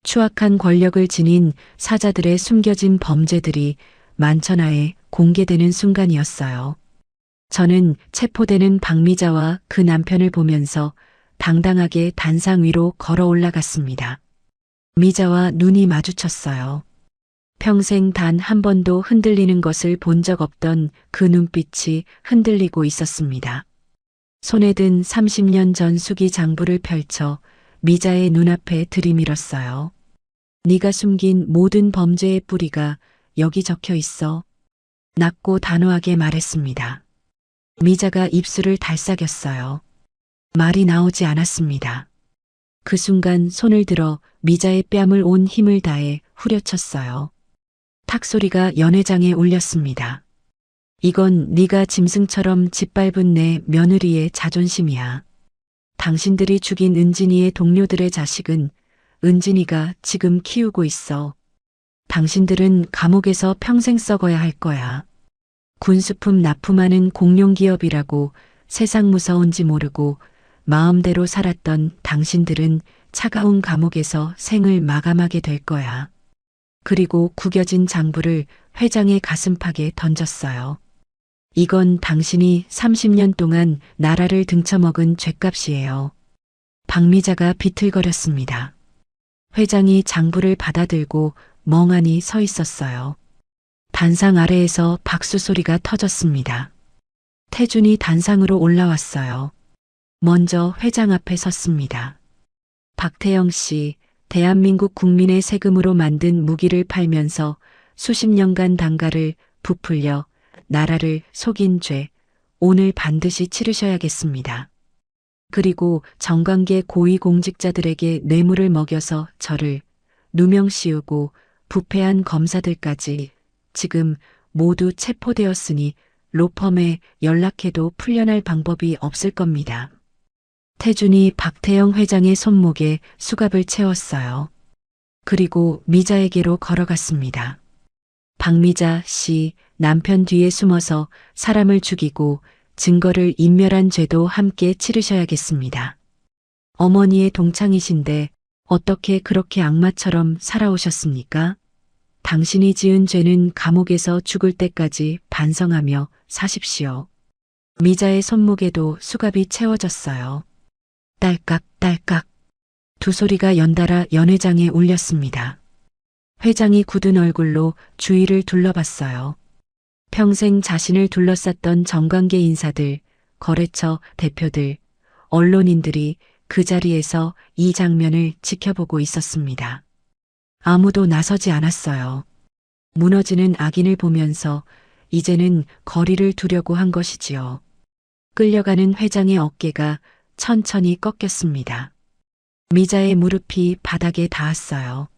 추악한 권력을 지닌 사자들의 숨겨진 범죄들이 만천하에 공개되는 순간이었어요. 저는 체포되는 박미자와 그 남편을 보면서 당당하게 단상 위로 걸어 올라갔습니다. 미자와 눈이 마주쳤어요. 평생 단 한 번도 흔들리는 것을 본 적 없던 그 눈빛이 흔들리고 있었습니다. 손에 든 30년 전 수기 장부를 펼쳐 미자의 눈앞에 들이밀었어요. 네가 숨긴 모든 범죄의 뿌리가 여기 적혀 있어. 낮고 단호하게 말했습니다. 미자가 입술을 달싹였어요. 말이 나오지 않았습니다. 그 순간 손을 들어 미자의 뺨을 온 힘을 다해 후려쳤어요. 탁 소리가 연 회장에 울렸습니다. 이건 네가 짐승처럼 짓밟은 내 며느리의 자존심이야. 당신들이 죽인 은진이의 동료들의 자식은 은진이가 지금 키우고 있어. 당신들은 감옥에서 평생 썩어야 할 거야. 군수품 납품하는 공룡기업이라고 세상 무서운지 모르고 마음대로 살았던 당신들은 차가운 감옥에서 생을 마감하게 될 거야. 그리고 구겨진 장부를 회장의 가슴팍에 던졌어요. 이건 당신이 30년 동안 나라를 등쳐먹은 죗값이에요. 박미자가 비틀거렸습니다. 회장이 장부를 받아들고 멍하니 서 있었어요. 단상 아래에서 박수 소리가 터졌습니다. 태준이 단상으로 올라왔어요. 먼저 회장 앞에 섰습니다. 박태영 씨, 대한민국 국민의 세금으로 만든 무기를 팔면서 수십 년간 단가를 부풀려 나라를 속인 죄, 오늘 반드시 치르셔야겠습니다. 그리고 정관계 고위공직자들에게 뇌물을 먹여서 저를 누명 씌우고 부패한 검사들까지 지금 모두 체포되었으니 로펌에 연락해도 풀려날 방법이 없을 겁니다. 태준이 박태영 회장의 손목에 수갑을 채웠어요. 그리고 미자에게로 걸어갔습니다. 박미자 씨, 남편 뒤에 숨어서 사람을 죽이고 증거를 인멸한 죄도 함께 치르셔야겠습니다. 어머니의 동창이신데 어떻게 그렇게 악마처럼 살아오셨습니까? 당신이 지은 죄는 감옥에서 죽을 때까지 반성하며 사십시오. 미자의 손목에도 수갑이 채워졌어요. 딸깍 딸깍 두 소리가 연달아 연회장에 울렸습니다. 회장이 굳은 얼굴로 주위를 둘러봤어요. 평생 자신을 둘러쌌던 정관계 인사들, 거래처 대표들, 언론인들이 그 자리에서 이 장면을 지켜보고 있었습니다. 아무도 나서지 않았어요. 무너지는 악인을 보면서 이제는 거리를 두려고 한 것이지요. 끌려가는 회장의 어깨가 천천히 꺾였습니다. 미자의 무릎이 바닥에 닿았어요.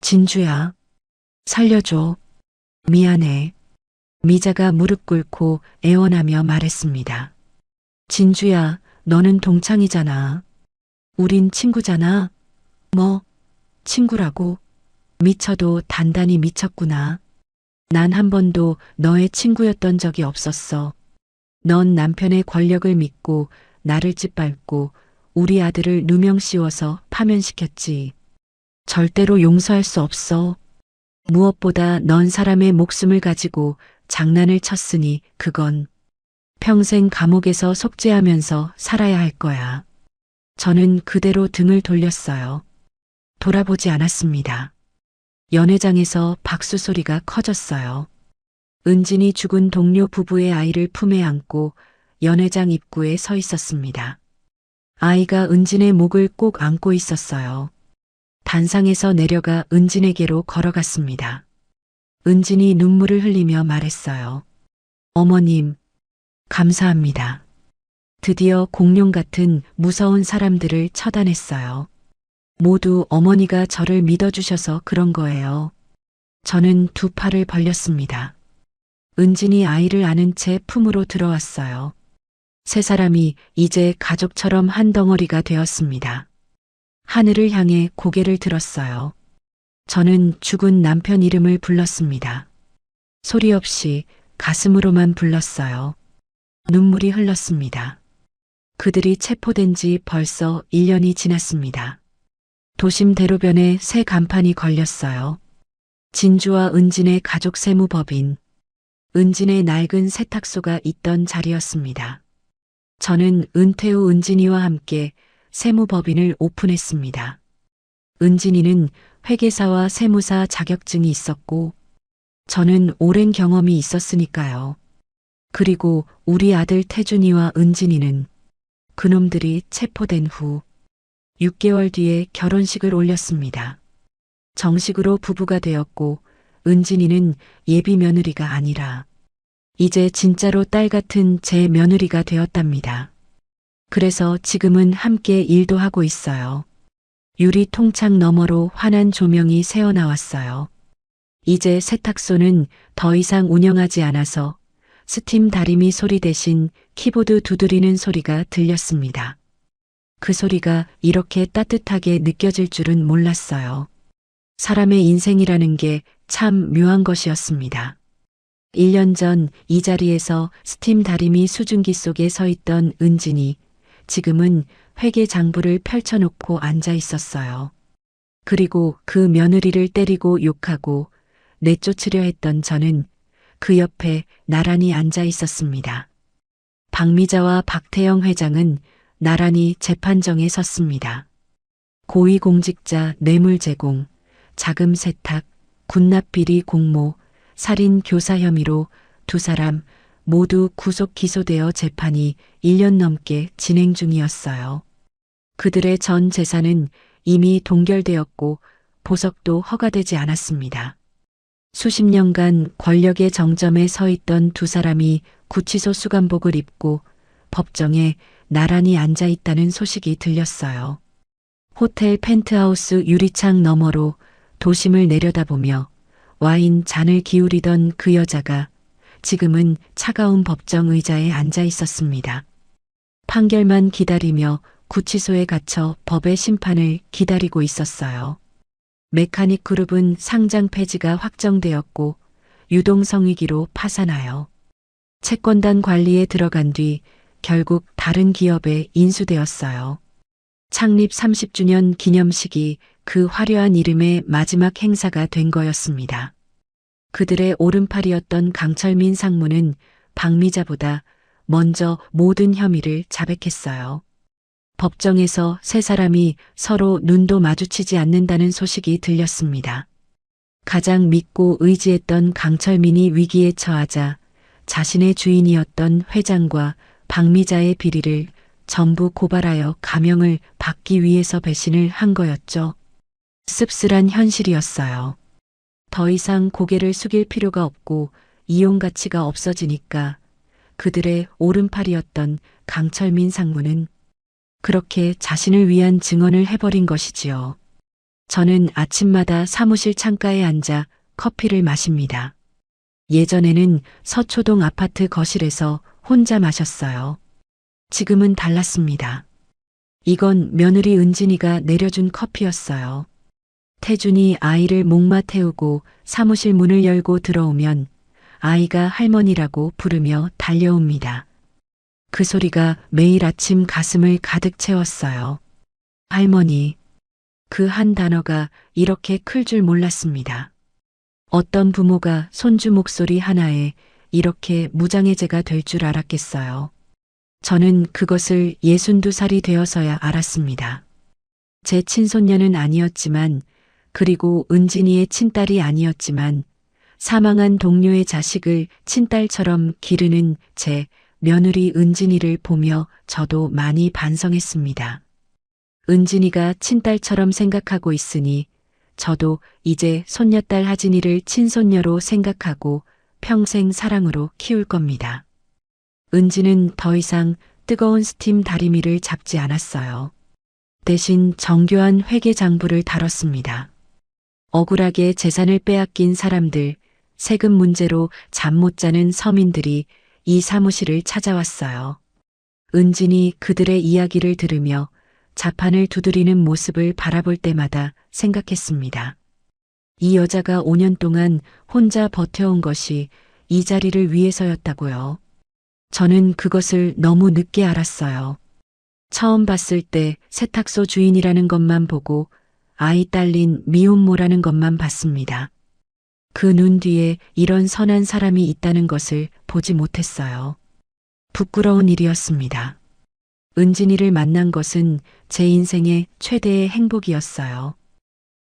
진주야, 살려줘. 미안해. 미자가 무릎 꿇고 애원하며 말했습니다. 진주야, 너는 동창이잖아. 우린 친구잖아. 뭐, 친구라고? 미쳐도 단단히 미쳤구나. 난 한 번도 너의 친구였던 적이 없었어. 넌 남편의 권력을 믿고 나를 짓밟고 우리 아들을 누명 씌워서 파면시켰지. 절대로 용서할 수 없어. 무엇보다 넌 사람의 목숨을 가지고 장난을 쳤으니 그건 평생 감옥에서 속죄하면서 살아야 할 거야. 저는 그대로 등을 돌렸어요. 돌아보지 않았습니다. 연회장에서 박수 소리가 커졌어요. 은진이 죽은 동료 부부의 아이를 품에 안고 연회장 입구에 서 있었습니다. 아이가 은진의 목을 꼭 안고 있었어요. 단상에서 내려가 은진에게로 걸어갔습니다. 은진이 눈물을 흘리며 말했어요. 어머님, 감사합니다. 드디어 공룡 같은 무서운 사람들을 처단했어요. 모두 어머니가 저를 믿어주셔서 그런 거예요. 저는 두 팔을 벌렸습니다. 은진이 아이를 안은 채 품으로 들어왔어요. 세 사람이 이제 가족처럼 한 덩어리가 되었습니다. 하늘을 향해 고개를 들었어요. 저는 죽은 남편 이름을 불렀습니다. 소리 없이 가슴으로만 불렀어요. 눈물이 흘렀습니다. 그들이 체포된 지 벌써 1년이 지났습니다. 도심 대로변에 새 간판이 걸렸어요. 진주와 은진의 가족 세무법인. 은진의 낡은 세탁소가 있던 자리였습니다. 저는 은퇴 후 은진이와 함께 세무법인을 오픈했습니다. 은진이는 회계사와 세무사 자격증이 있었고 저는 오랜 경험이 있었으니까요. 그리고 우리 아들 태준이와 은진이는 그놈들이 체포된 후 6개월 뒤에 결혼식을 올렸습니다. 정식으로 부부가 되었고 은진이는 예비 며느리가 아니라 이제 진짜로 딸 같은 제 며느리가 되었답니다. 그래서 지금은 함께 일도 하고 있어요. 유리 통창 너머로 환한 조명이 새어나왔어요. 이제 세탁소는 더 이상 운영하지 않아서 스팀 다리미 소리 대신 키보드 두드리는 소리가 들렸습니다. 그 소리가 이렇게 따뜻하게 느껴질 줄은 몰랐어요. 사람의 인생이라는 게 참 묘한 것이었습니다. 1년 전 이 자리에서 스팀 다리미 수증기 속에 서 있던 은진이 지금은 회계 장부를 펼쳐놓고 앉아 있었어요. 그리고 그 며느리를 때리고 욕하고 내쫓으려 했던 저는 그 옆에 나란히 앉아 있었습니다. 박미자와 박태영 회장은 나란히 재판정에 섰습니다. 고위공직자 뇌물 제공, 자금 세탁, 군납비리 공모, 살인 교사 혐의로 두 사람 모두 구속 기소되어 재판이 1년 넘게 진행 중이었어요. 그들의 전 재산은 이미 동결되었고 보석도 허가되지 않았습니다. 수십 년간 권력의 정점에 서 있던 두 사람이 구치소 수감복을 입고 법정에 나란히 앉아 있다는 소식이 들렸어요. 호텔 펜트하우스 유리창 너머로 도심을 내려다보며 와인 잔을 기울이던 그 여자가 지금은 차가운 법정 의자에 앉아 있었습니다. 판결만 기다리며 구치소에 갇혀 법의 심판을 기다리고 있었어요. 메카닉 그룹은 상장 폐지가 확정되었고 유동성위기로 파산하여 채권단 관리에 들어간 뒤 결국 다른 기업에 인수되었어요. 창립 30주년 기념식이 그 화려한 이름의 마지막 행사가 된 거였습니다. 그들의 오른팔이었던 강철민 상무는 박미자보다 먼저 모든 혐의를 자백했어요. 법정에서 세 사람이 서로 눈도 마주치지 않는다는 소식이 들렸습니다. 가장 믿고 의지했던 강철민이 위기에 처하자 자신의 주인이었던 회장과 박미자의 비리를 전부 고발하여 감형을 받기 위해서 배신을 한 거였죠. 씁쓸한 현실이었어요. 더 이상 고개를 숙일 필요가 없고 이용 가치가 없어지니까 그들의 오른팔이었던 강철민 상무는 그렇게 자신을 위한 증언을 해버린 것이지요. 저는 아침마다 사무실 창가에 앉아 커피를 마십니다. 예전에는 서초동 아파트 거실에서 혼자 마셨어요. 지금은 달랐습니다. 이건 며느리 은진이가 내려준 커피였어요. 태준이 아이를 목마 태우고 사무실 문을 열고 들어오면 아이가 할머니라고 부르며 달려옵니다. 그 소리가 매일 아침 가슴을 가득 채웠어요. 할머니. 그 한 단어가 이렇게 클 줄 몰랐습니다. 어떤 부모가 손주 목소리 하나에 이렇게 무장해제가 될 줄 알았겠어요. 저는 그것을 62살이 되어서야 알았습니다. 제 친손녀는 아니었지만, 그리고 은진이의 친딸이 아니었지만, 사망한 동료의 자식을 친딸처럼 기르는 제 며느리 은진이를 보며 저도 많이 반성했습니다. 은진이가 친딸처럼 생각하고 있으니 저도 이제 손녀딸 하진이를 친손녀로 생각하고 평생 사랑으로 키울 겁니다. 은진은 더 이상 뜨거운 스팀 다리미를 잡지 않았어요. 대신 정교한 회계장부를 다뤘습니다. 억울하게 재산을 빼앗긴 사람들, 세금 문제로 잠 못 자는 서민들이 이 사무실을 찾아왔어요. 은진이 그들의 이야기를 들으며 자판을 두드리는 모습을 바라볼 때마다 생각했습니다. 이 여자가 5년 동안 혼자 버텨온 것이 이 자리를 위해서였다고요. 저는 그것을 너무 늦게 알았어요. 처음 봤을 때 세탁소 주인이라는 것만 보고 아이 딸린 미혼모라는 것만 봤습니다. 그 눈 뒤에 이런 선한 사람이 있다는 것을 보지 못했어요. 부끄러운 일이었습니다. 은진이를 만난 것은 제 인생의 최대의 행복이었어요.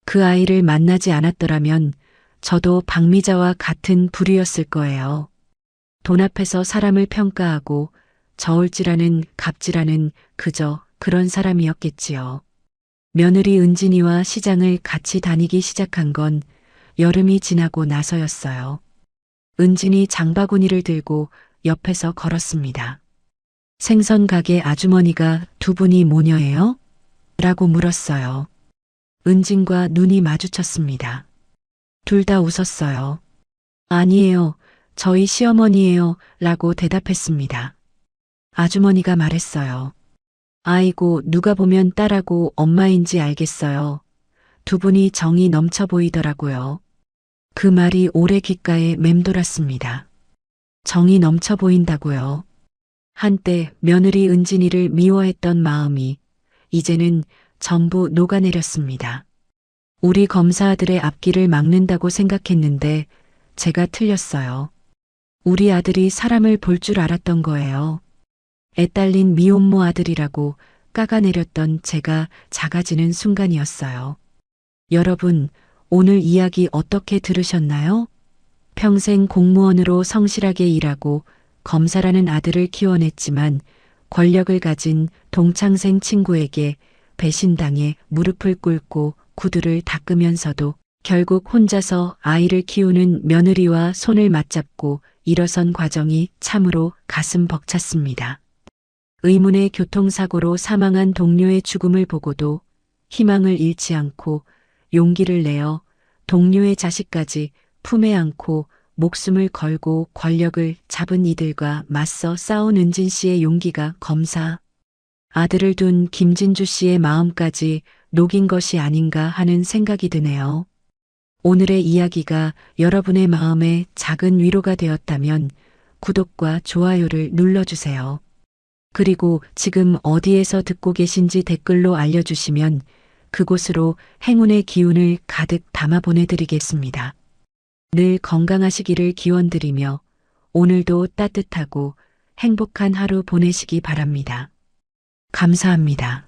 그 아이를 만나지 않았더라면 저도 박미자와 같은 부류였을 거예요. 돈 앞에서 사람을 평가하고 저울질하는 갑질하는 그저 그런 사람이었겠지요. 며느리 은진이와 시장을 같이 다니기 시작한 건 여름이 지나고 나서였어요. 은진이 장바구니를 들고 옆에서 걸었습니다. 생선 가게 아주머니가 두 분이 모녀예요? 라고 물었어요. 은진과 눈이 마주쳤습니다. 둘 다 웃었어요. 아니에요. 저희 시어머니예요. 라고 대답했습니다. 아주머니가 말했어요. 아이고, 누가 보면 딸하고 엄마인지 알겠어요. 두 분이 정이 넘쳐 보이더라고요. 그 말이 오래 귓가에 맴돌았습니다. 정이 넘쳐 보인다고요. 한때 며느리 은진이를 미워했던 마음이 이제는 전부 녹아내렸습니다. 우리 검사들의 앞길을 막는다고 생각했는데 제가 틀렸어요. 우리 아들이 사람을 볼 줄 알았던 거예요. 애 딸린 미혼모 아들이라고 깎아내렸던 제가 작아지는 순간이었어요. 여러분, 오늘 이야기 어떻게 들으셨나요? 평생 공무원으로 성실하게 일하고 검사라는 아들을 키워냈지만 권력을 가진 동창생 친구에게 배신당해 무릎을 꿇고 구두를 닦으면서도 결국 혼자서 아이를 키우는 며느리와 손을 맞잡고 일어선 과정이 참으로 가슴 벅찼습니다. 의문의 교통사고로 사망한 동료의 죽음을 보고도 희망을 잃지 않고 용기를 내어 동료의 자식까지 품에 안고 목숨을 걸고 권력을 잡은 이들과 맞서 싸운 은진 씨의 용기가 검사, 아들을 둔 김진주 씨의 마음까지 녹인 것이 아닌가 하는 생각이 드네요. 오늘의 이야기가 여러분의 마음에 작은 위로가 되었다면 구독과 좋아요를 눌러주세요. 그리고 지금 어디에서 듣고 계신지 댓글로 알려주시면 그곳으로 행운의 기운을 가득 담아 보내드리겠습니다. 늘 건강하시기를 기원드리며 오늘도 따뜻하고 행복한 하루 보내시기 바랍니다. 감사합니다.